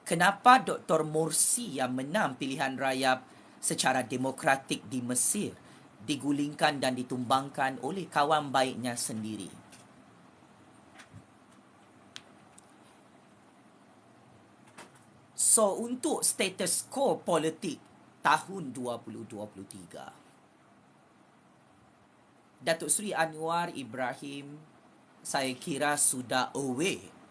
Kenapa Dr. Morsi yang menang pilihan raya secara demokratik di Mesir digulingkan dan ditumbangkan oleh kawan baiknya sendiri. So, untuk status quo politik tahun 2023, Datuk Seri Anwar Ibrahim saya kira sudah aware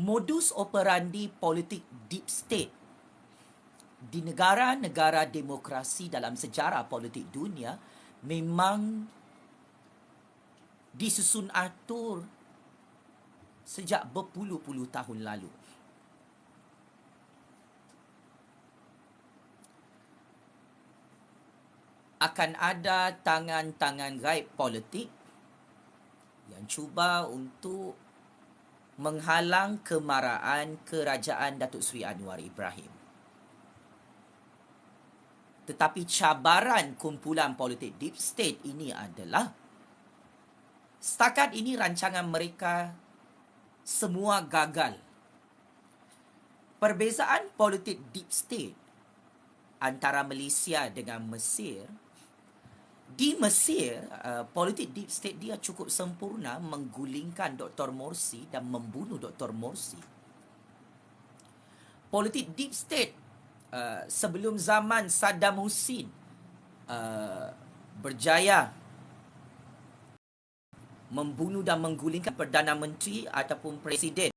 modus operandi politik deep state di negara-negara demokrasi dalam sejarah politik dunia memang disusun atur sejak berpuluh-puluh tahun lalu. Akan ada tangan-tangan gaib politik yang cuba untuk menghalang kemarahan kerajaan Datuk Seri Anwar Ibrahim. Tetapi cabaran kumpulan politik deep state ini adalah setakat ini rancangan mereka semua gagal. Perbezaan politik deep state antara Malaysia dengan Mesir, di Mesir, politik deep state dia cukup sempurna menggulingkan Dr. Morsi dan membunuh Dr. Morsi. Politik deep state sebelum zaman Saddam Hussein berjaya membunuh dan menggulingkan Perdana Menteri ataupun Presiden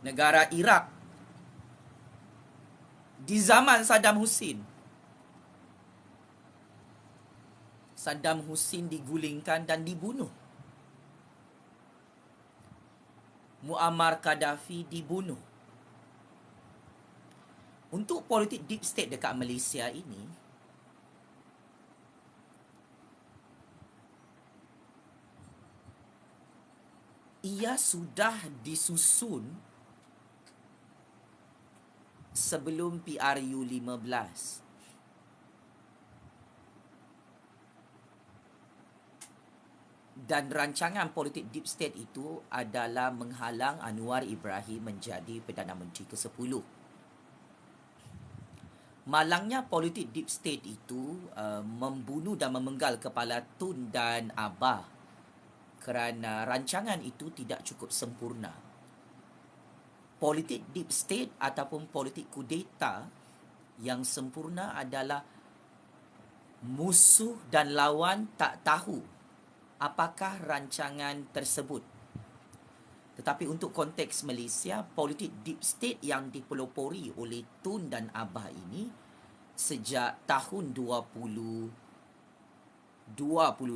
negara Iraq di zaman Saddam Hussein. Saddam Hussein digulingkan dan dibunuh. Muammar Gaddafi dibunuh. Untuk politik deep state dekat Malaysia ini, ia sudah disusun sebelum PRU 15. Dan rancangan politik deep state itu adalah menghalang Anwar Ibrahim menjadi Perdana Menteri ke-10. Malangnya politik deep state itu membunuh dan memenggal kepala Tun dan Abah kerana rancangan itu tidak cukup sempurna. Politik deep state ataupun politik kudeta yang sempurna adalah musuh dan lawan tak tahu apakah rancangan tersebut. Tetapi untuk konteks Malaysia, politik deep state yang dipelopori oleh Tun dan Abah ini sejak tahun 2020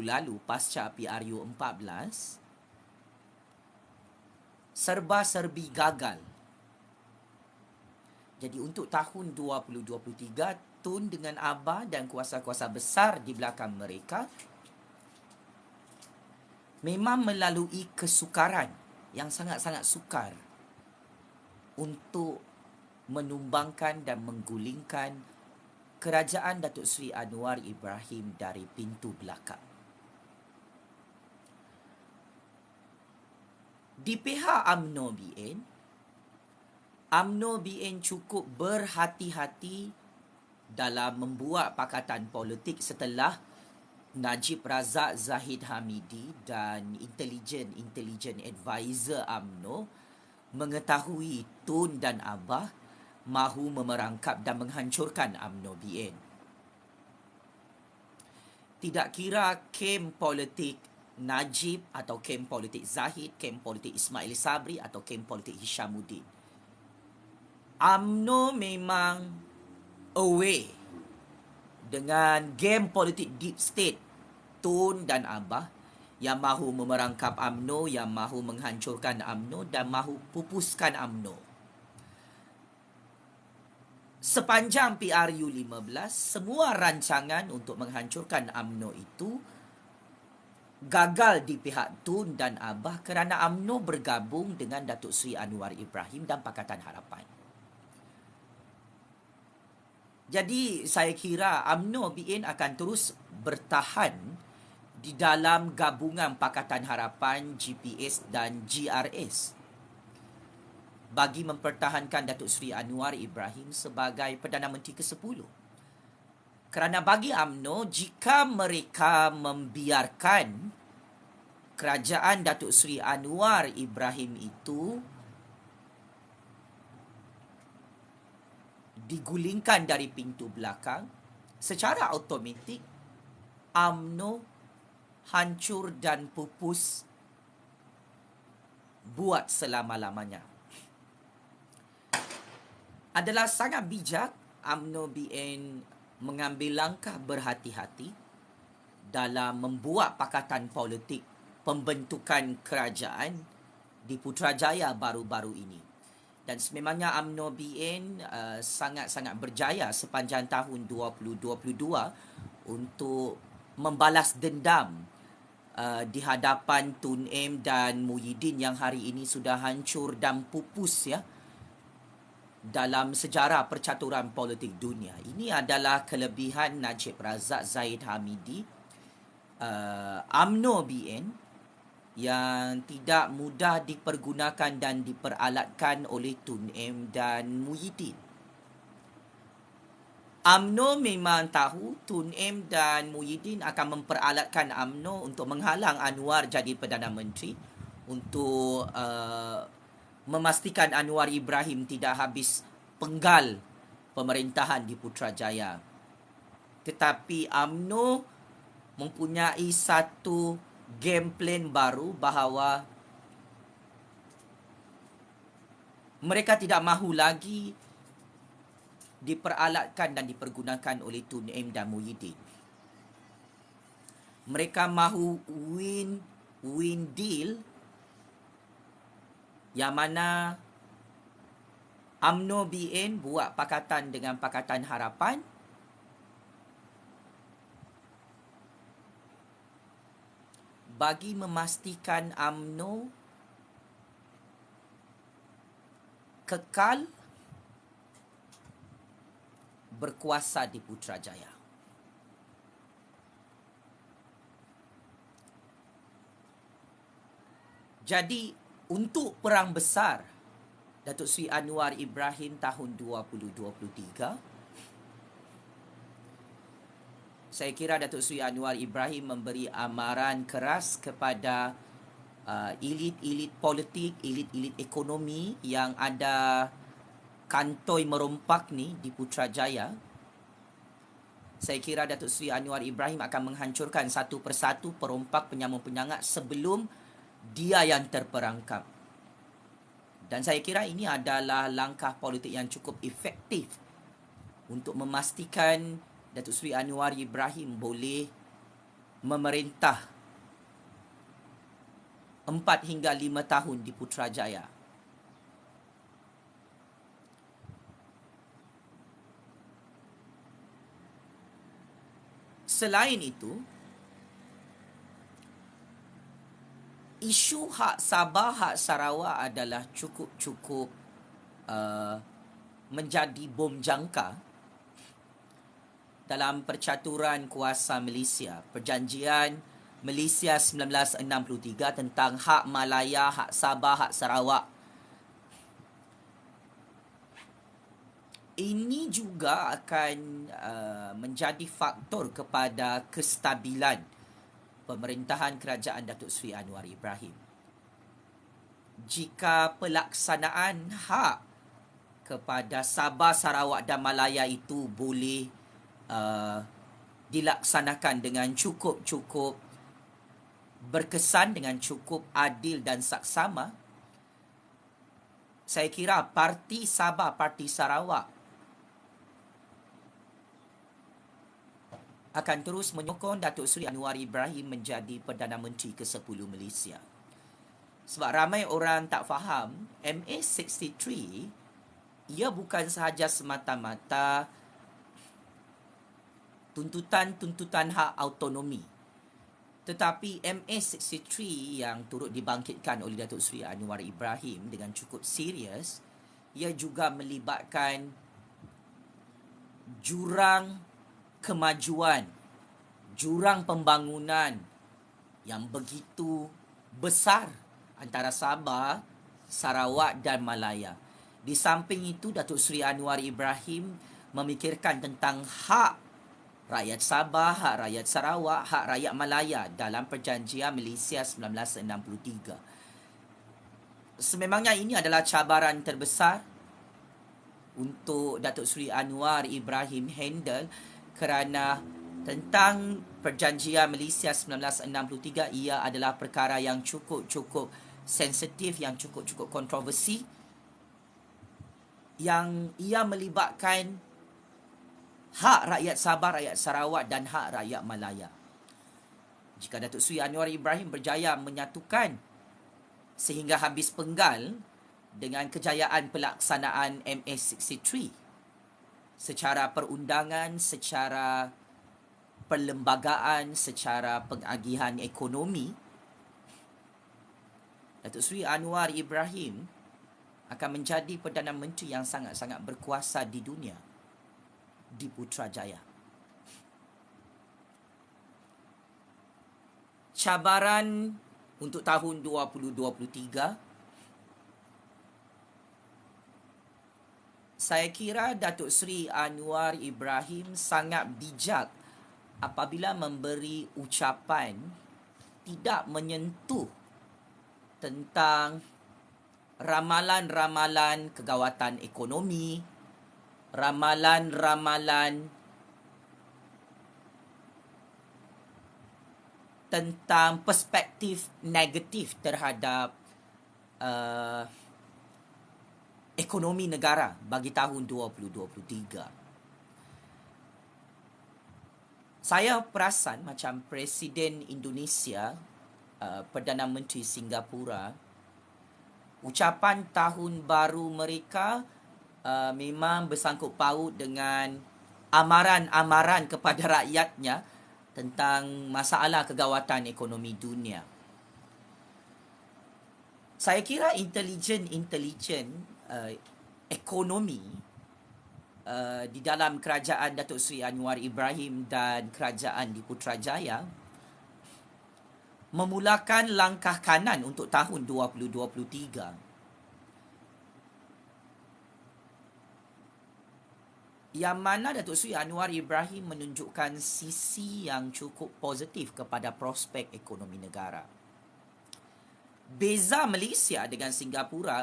lalu pasca PRU 14 serba-serbi gagal. Jadi untuk tahun 2023, Tun dengan Abah dan kuasa-kuasa besar di belakang mereka memang melalui kesukaran yang sangat-sangat sukar untuk menumbangkan dan menggulingkan kerajaan Datuk Seri Anwar Ibrahim dari pintu belakang. Di pihak UMNO BN cukup berhati-hati dalam membuat pakatan politik setelah Najib Razak Zahid Hamidi dan intelijen advisor UMNO mengetahui Tun dan Abah mahu memerangkap dan menghancurkan UMNO BN. Tidak kira kem politik Najib atau kem politik Zahid, kem politik Ismail Sabri atau kem politik Hishamuddin, UMNO memang away dengan game politik deep state Tun dan Abah yang mahu memerangkap UMNO, yang mahu menghancurkan UMNO dan mahu pupuskan UMNO. Sepanjang PRU 15, semua rancangan untuk menghancurkan UMNO itu gagal di pihak Tun dan Abah kerana UMNO bergabung dengan Datuk Seri Anwar Ibrahim dan Pakatan Harapan. Jadi saya kira UMNO BN akan terus bertahan di dalam gabungan Pakatan Harapan, GPS dan GRS bagi mempertahankan Datuk Seri Anwar Ibrahim sebagai Perdana Menteri ke-10. Kerana bagi UMNO, jika mereka membiarkan kerajaan Datuk Seri Anwar Ibrahim itu digulingkan dari pintu belakang, secara automatik UMNO hancur dan pupus buat selama-lamanya. Adalah sangat bijak UMNO BN mengambil langkah berhati-hati dalam membuat pakatan politik pembentukan kerajaan di Putrajaya baru-baru ini. Dan sememangnya UMNO BN sangat-sangat berjaya sepanjang tahun 2022 untuk membalas dendam di hadapan Tun M dan Muhyiddin yang hari ini sudah hancur dan pupus ya dalam sejarah percaturan politik dunia. Ini adalah kelebihan Najib Razak Zahid Hamidi, UMNO BN yang tidak mudah dipergunakan dan diperalatkan oleh Tun M dan Muhyiddin. UMNO memang tahu Tun M dan Muhyiddin akan memperalatkan UMNO untuk menghalang Anwar jadi Perdana Menteri, untuk memastikan Anwar Ibrahim tidak habis penggal pemerintahan di Putrajaya. Tetapi UMNO mempunyai satu game plan baru bahawa mereka tidak mahu lagi diperalatkan dan dipergunakan oleh Tun M dan Muhyiddin. Mereka mahu win-win deal yang mana UMNO BN buat pakatan dengan Pakatan Harapan, bagi memastikan UMNO kekal berkuasa di Putrajaya. Jadi untuk perang besar Datuk Seri Anwar Ibrahim tahun 2023, saya kira Datuk Seri Anwar Ibrahim memberi amaran keras kepada elit-elit politik, elit-elit ekonomi yang ada kantoi merompak ni di Putrajaya. Saya kira Datuk Seri Anwar Ibrahim akan menghancurkan satu persatu perompak penyambung-penyangat sebelum dia yang terperangkap. Dan saya kira ini adalah langkah politik yang cukup efektif untuk memastikan Datuk Seri Anwar Ibrahim boleh memerintah 4 hingga 5 tahun di Putrajaya. Selain itu, isu hak Sabah, hak Sarawak adalah cukup-cukup menjadi bom jangka dalam percaturan kuasa Malaysia. Perjanjian Malaysia 1963 tentang hak Malaya, hak Sabah, hak Sarawak. Ini juga akan menjadi faktor kepada kestabilan pemerintahan kerajaan Datuk Seri Anwar Ibrahim. Jika pelaksanaan hak kepada Sabah, Sarawak dan Malaya itu boleh dilaksanakan dengan cukup berkesan, dengan cukup adil dan saksama, saya kira parti Sabah, parti Sarawak akan terus menyokong Datuk Seri Anwar Ibrahim menjadi Perdana Menteri ke-10 Malaysia. Sebab ramai orang tak faham, MA63 ia bukan sahaja semata-mata tuntutan hak autonomi, tetapi MA63 yang turut dibangkitkan oleh Datuk Seri Anwar Ibrahim dengan cukup serius, ia juga melibatkan jurang kemajuan, jurang pembangunan yang begitu besar antara Sabah, Sarawak dan Malaya. Di samping itu, Datuk Seri Anwar Ibrahim memikirkan tentang hak rakyat Sabah, hak rakyat Sarawak, hak rakyat Malaya dalam Perjanjian Malaysia 1963. Sememangnya ini adalah cabaran terbesar untuk Datuk Seri Anwar Ibrahim handle, kerana tentang Perjanjian Malaysia 1963 ia adalah perkara yang cukup sensitif, yang cukup kontroversi, yang ia melibatkan hak rakyat Sabah, rakyat Sarawak dan hak rakyat Malaya. Jika Datuk Seri Anwar Ibrahim berjaya menyatukan sehingga habis penggal dengan kejayaan pelaksanaan MA63 secara perundangan, secara perlembagaan, secara pengagihan ekonomi, Datuk Seri Anwar Ibrahim akan menjadi Perdana Menteri yang sangat-sangat berkuasa di dunia, di Putrajaya. Cabaran untuk tahun 2023, saya kira Datuk Seri Anwar Ibrahim sangat bijak apabila memberi ucapan tidak menyentuh tentang ramalan-ramalan kegawatan ekonomi, ramalan-ramalan tentang perspektif negatif terhadap ekonomi negara bagi tahun 2023. Saya perasan macam Presiden Indonesia, Perdana Menteri Singapura, ucapan tahun baru mereka memang bersangkut paut dengan amaran-amaran kepada rakyatnya tentang masalah kegawatan ekonomi dunia. Saya kira intelijen ekonomi di dalam kerajaan Datuk Seri Anwar Ibrahim dan kerajaan di Putrajaya memulakan langkah kanan untuk tahun 2023, yang mana Datuk Seri Anwar Ibrahim menunjukkan sisi yang cukup positif kepada prospek ekonomi negara. Beza Malaysia dengan Singapura,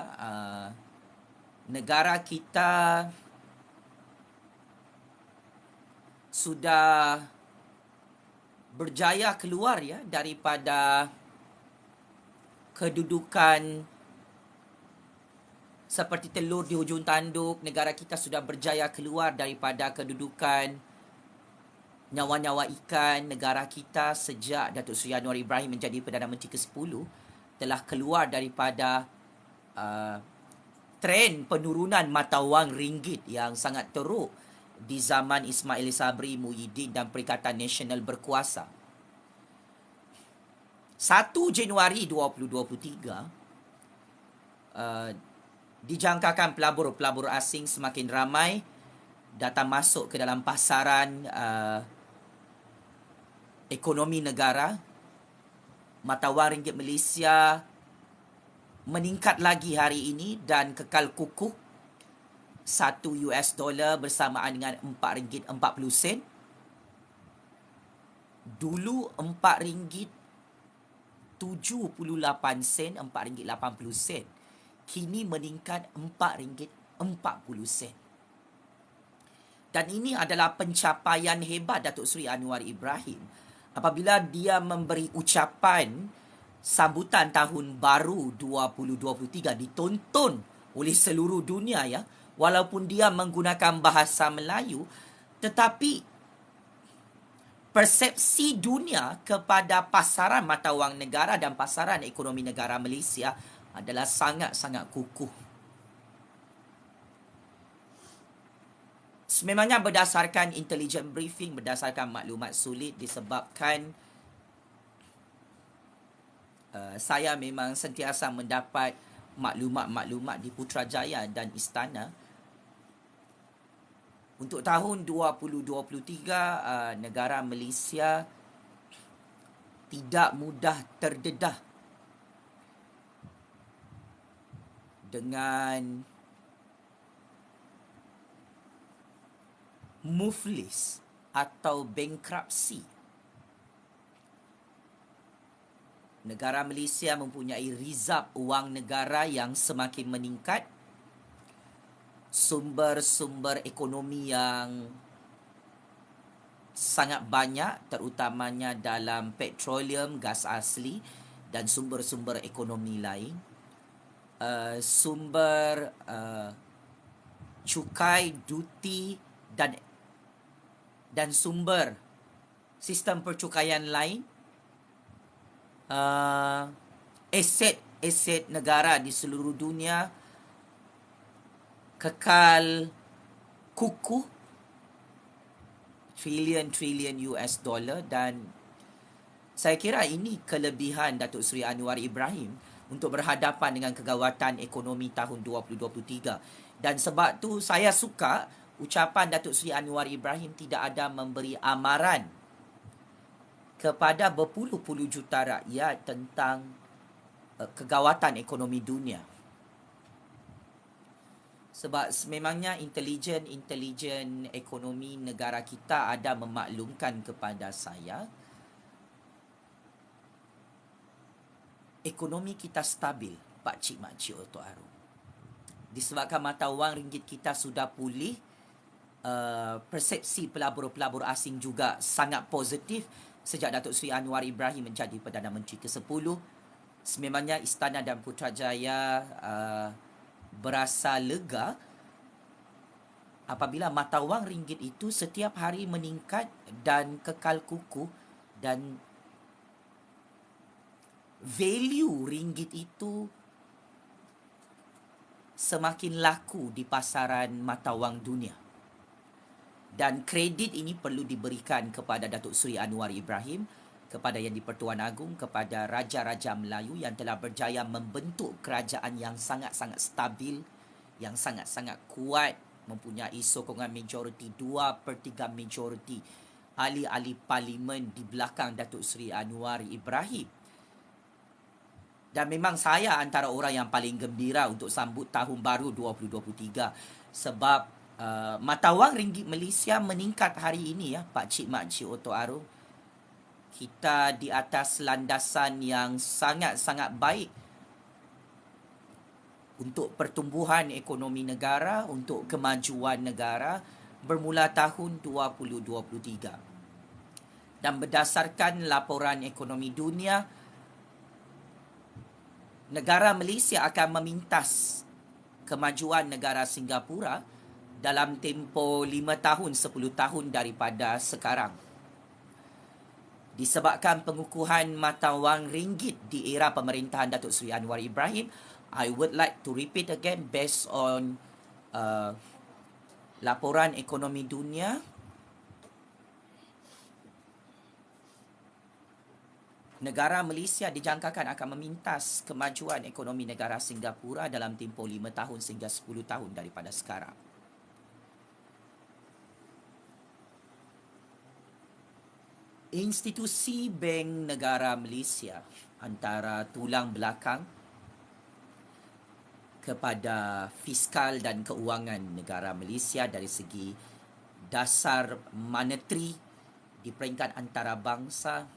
negara kita sudah berjaya keluar daripada kedudukan seperti telur di hujung tanduk. Negara kita sudah berjaya keluar daripada kedudukan nyawa-nyawa ikan. Negara kita sejak Datuk Seri Anwar Ibrahim menjadi Perdana Menteri ke-10 telah keluar daripada trend penurunan mata wang ringgit yang sangat teruk di zaman Ismail Sabri, Muhyiddin dan Perikatan Nasional berkuasa. 1 Januari 2023, dijangkakan pelabur-pelabur asing semakin ramai datang masuk ke dalam pasaran ekonomi negara. Mata wang ringgit Malaysia meningkat lagi hari ini dan kekal kukuh 1 US dollar bersamaan dengan RM4.40. Dulu RM4.78, RM4.80. Kini meningkat RM4.40. Dan ini adalah pencapaian hebat Datuk Seri Anwar Ibrahim apabila dia memberi ucapan sambutan tahun baru 2023 ditonton oleh seluruh dunia ya. Walaupun dia menggunakan bahasa Melayu, tetapi persepsi dunia kepada pasaran mata wang negara dan pasaran ekonomi negara Malaysia adalah sangat-sangat kukuh. Sememangnya berdasarkan intelligent briefing, berdasarkan maklumat sulit disebabkan saya memang sentiasa mendapat maklumat-maklumat di Putrajaya dan Istana. Untuk tahun 2023, negara Malaysia tidak mudah terdedah dengan muflis atau bankruptcy. Negara Malaysia mempunyai rizab wang negara yang semakin meningkat, sumber-sumber ekonomi yang sangat banyak, terutamanya dalam petroleum, gas asli dan sumber-sumber ekonomi lain. Sumber cukai, duti dan sumber sistem percukaian lain, aset negara di seluruh dunia kekal kukuh trilion US dollar. Dan saya kira ini kelebihan Datuk Seri Anwar Ibrahim untuk berhadapan dengan kegawatan ekonomi tahun 2023. Dan sebab tu saya suka ucapan Datuk Seri Anwar Ibrahim tidak ada memberi amaran kepada berpuluh-puluh juta rakyat tentang kegawatan ekonomi dunia. Sebab sememangnya intelijen ekonomi negara kita ada memaklumkan kepada saya ekonomi kita stabil, Pak Cik Mak Cik Otok Aru. Disebabkan mata wang ringgit kita sudah pulih, persepsi pelabur-pelabur asing juga sangat positif sejak Datuk Seri Anwar Ibrahim menjadi Perdana Menteri ke-10. Sememangnya Istana dan Putrajaya berasa lega apabila mata wang ringgit itu setiap hari meningkat dan kekal kukuh, dan value ringgit itu semakin laku di pasaran mata wang dunia. Dan kredit ini perlu diberikan kepada Datuk Seri Anwar Ibrahim, kepada Yang di-Pertuan Agong, kepada Raja-Raja Melayu yang telah berjaya membentuk kerajaan yang sangat-sangat stabil, yang sangat-sangat kuat, mempunyai sokongan majoriti 2/3 majoriti ahli-ahli parlimen di belakang Datuk Seri Anwar Ibrahim. Dan memang saya antara orang yang paling gembira untuk sambut tahun baru 2023 sebab mata wang ringgit Malaysia meningkat hari ini ya, Pak Cik Mak Cik Otok Aru. Kita di atas landasan yang sangat-sangat baik untuk pertumbuhan ekonomi negara, untuk kemajuan negara bermula tahun 2023. Dan berdasarkan laporan ekonomi dunia, negara Malaysia akan memintas kemajuan negara Singapura dalam tempoh 5 tahun, 10 tahun daripada sekarang. Disebabkan pengukuhan mata wang ringgit di era pemerintahan Datuk Seri Anwar Ibrahim, I would like to repeat again based on laporan ekonomi dunia. negara Malaysia dijangkakan akan memintas kemajuan ekonomi negara Singapura dalam tempoh 5 tahun sehingga 10 tahun daripada sekarang. Institusi Bank Negara Malaysia antara tulang belakang kepada fiskal dan keuangan negara Malaysia dari segi dasar monetary di peringkat antarabangsa.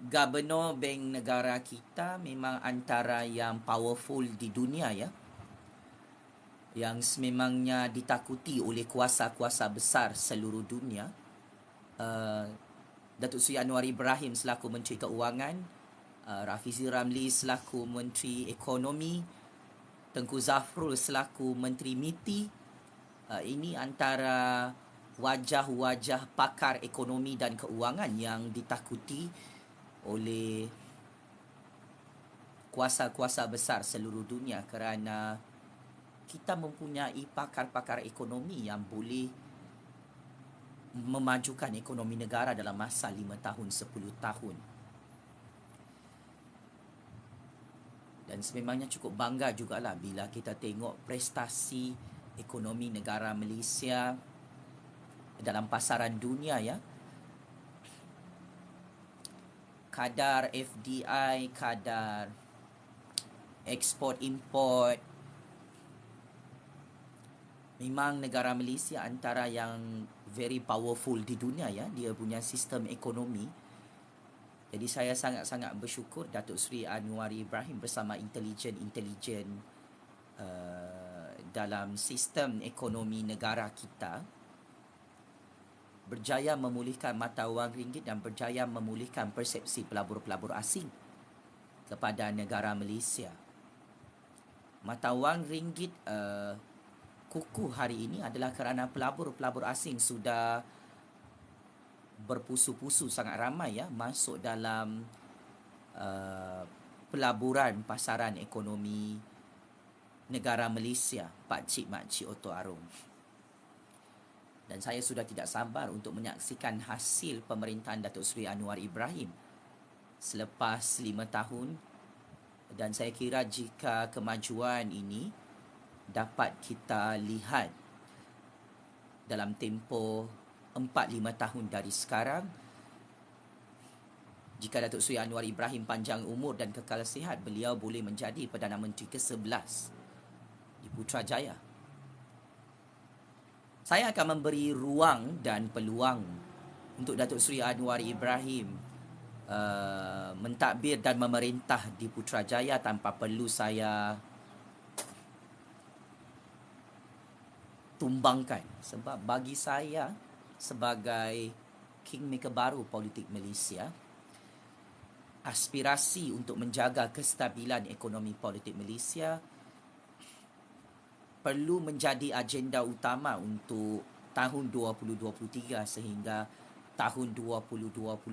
Gubernur Bank Negara kita memang antara yang powerful di dunia ya, yang sememangnya ditakuti oleh kuasa-kuasa besar seluruh dunia. Datuk Seri Anwar Ibrahim selaku Menteri Keuangan, Rafizi Ramli selaku Menteri Ekonomi, Tengku Zafrul selaku Menteri MITI. Ini antara wajah-wajah pakar ekonomi dan keuangan yang ditakuti oleh kuasa-kuasa besar seluruh dunia kerana kita mempunyai pakar-pakar ekonomi yang boleh memajukan ekonomi negara dalam masa 5 tahun, 10 tahun. Dan sememangnya cukup bangga jugalah bila kita tengok prestasi ekonomi negara Malaysia dalam pasaran dunia ya. Kadar FDI, kadar ekspor import, memang negara Malaysia antara yang very powerful di dunia ya, dia punya sistem ekonomi. Jadi saya sangat-sangat bersyukur Datuk Seri Anwar Ibrahim bersama intelijen dalam sistem ekonomi negara kita berjaya memulihkan mata wang ringgit dan berjaya memulihkan persepsi pelabur-pelabur asing kepada negara Malaysia. Mata wang ringgit kukuh hari ini adalah kerana pelabur-pelabur asing sudah berpusu-pusu sangat ramai ya masuk dalam pelaburan pasaran ekonomi negara Malaysia, pakcik makcik Oto Arum. Dan saya sudah tidak sabar untuk menyaksikan hasil pemerintahan Datuk Seri Anwar Ibrahim selepas 5 tahun. Dan saya kira jika kemajuan ini dapat kita lihat dalam tempoh 4-5 tahun dari sekarang, jika Datuk Seri Anwar Ibrahim panjang umur dan kekal sihat, beliau boleh menjadi Perdana Menteri ke-11 di Putrajaya. Saya akan memberi ruang dan peluang untuk Datuk Seri Anwar Ibrahim mentadbir dan memerintah di Putrajaya tanpa perlu saya tumbangkan. Sebab bagi saya sebagai kingmaker baru politik Malaysia, aspirasi untuk menjaga kestabilan ekonomi politik Malaysia perlu menjadi agenda utama untuk tahun 2023 sehingga tahun 2028.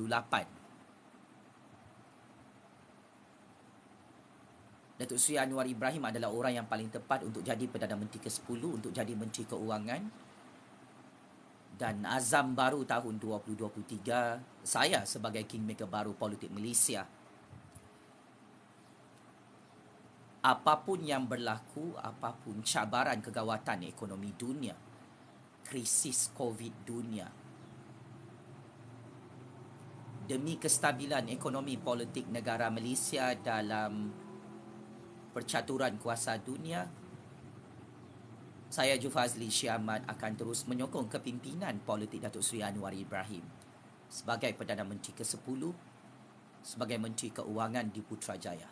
Datuk Seri Anwar Ibrahim adalah orang yang paling tepat untuk jadi Perdana Menteri ke-10, untuk jadi Menteri Keuangan. Dan azam baru tahun 2023, saya sebagai kingmaker baru politik Malaysia, apapun yang berlaku, apapun cabaran kegawatan ekonomi dunia, krisis COVID dunia, demi kestabilan ekonomi politik negara Malaysia dalam percaturan kuasa dunia, saya Jufazli Syiamat akan terus menyokong kepimpinan politik Datuk Seri Anwar Ibrahim sebagai Perdana Menteri ke-10, sebagai Menteri Keuangan di Putrajaya.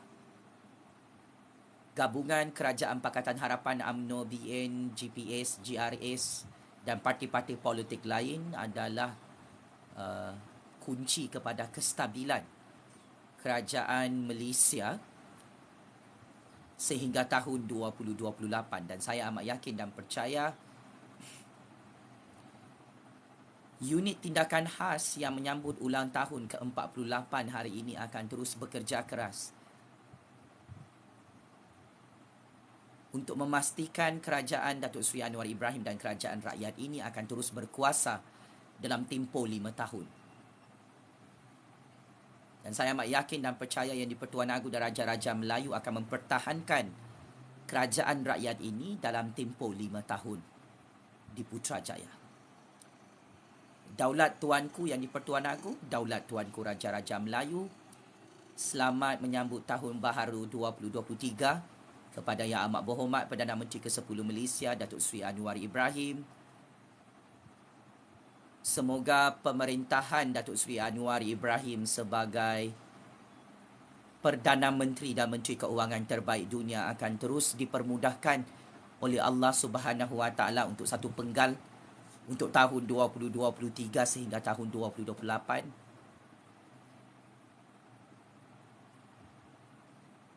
Gabungan Kerajaan Pakatan Harapan UMNO, BN, GPS, GRS dan parti-parti politik lain adalah kunci kepada kestabilan kerajaan Malaysia sehingga tahun 2028. Dan saya amat yakin dan percaya unit tindakan khas yang menyambut ulang tahun ke-48 hari ini akan terus bekerja keras untuk memastikan kerajaan Datuk Seri Anwar Ibrahim dan kerajaan rakyat ini akan terus berkuasa dalam tempoh 5 tahun. Dan saya amat yakin dan percaya yang di-Pertuan Agong dan Raja-Raja Melayu akan mempertahankan kerajaan rakyat ini dalam tempoh 5 tahun di Putrajaya. Daulat tuanku yang di-Pertuan Agong, daulat tuanku Raja-Raja Melayu, selamat menyambut Tahun Baharu 2023 kepada Yang Amat Berhormat Perdana Menteri ke-10 Malaysia, Datuk Seri Anwar Ibrahim. Semoga pemerintahan Datuk Seri Anwar Ibrahim sebagai Perdana Menteri dan Menteri Keuangan terbaik dunia akan terus dipermudahkan oleh Allah Subhanahu Wa Taala untuk satu penggal untuk tahun 2023 sehingga tahun 2028.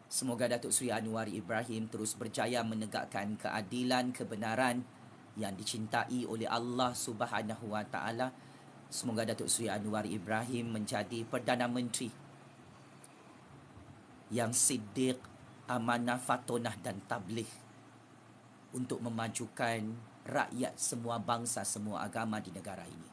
Semoga Datuk Seri Anwar Ibrahim terus berjaya menegakkan keadilan, kebenaran yang dicintai oleh Allah Subhanahu Wa Taala. Semoga Datuk Seri Anwar Ibrahim menjadi Perdana Menteri yang siddiq, amanah, fatonah dan tabligh untuk memajukan rakyat semua bangsa, semua agama di negara ini.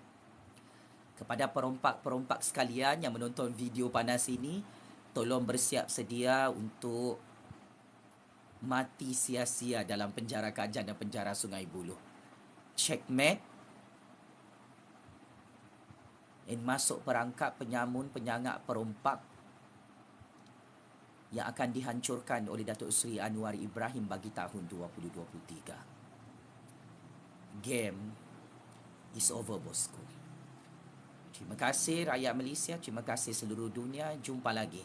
Kepada perompak-perompak sekalian yang menonton video panas ini, tolong bersiap sedia untuk mati sia-sia dalam penjara Kajan dan penjara Sungai Buloh. Checkmate dan masuk perangkap penyamun, penyangak, perompak yang akan dihancurkan oleh Datuk Seri Anwar Ibrahim bagi tahun 2023. Game is over, bosku. Terima kasih rakyat Malaysia, terima kasih seluruh dunia. Jumpa lagi.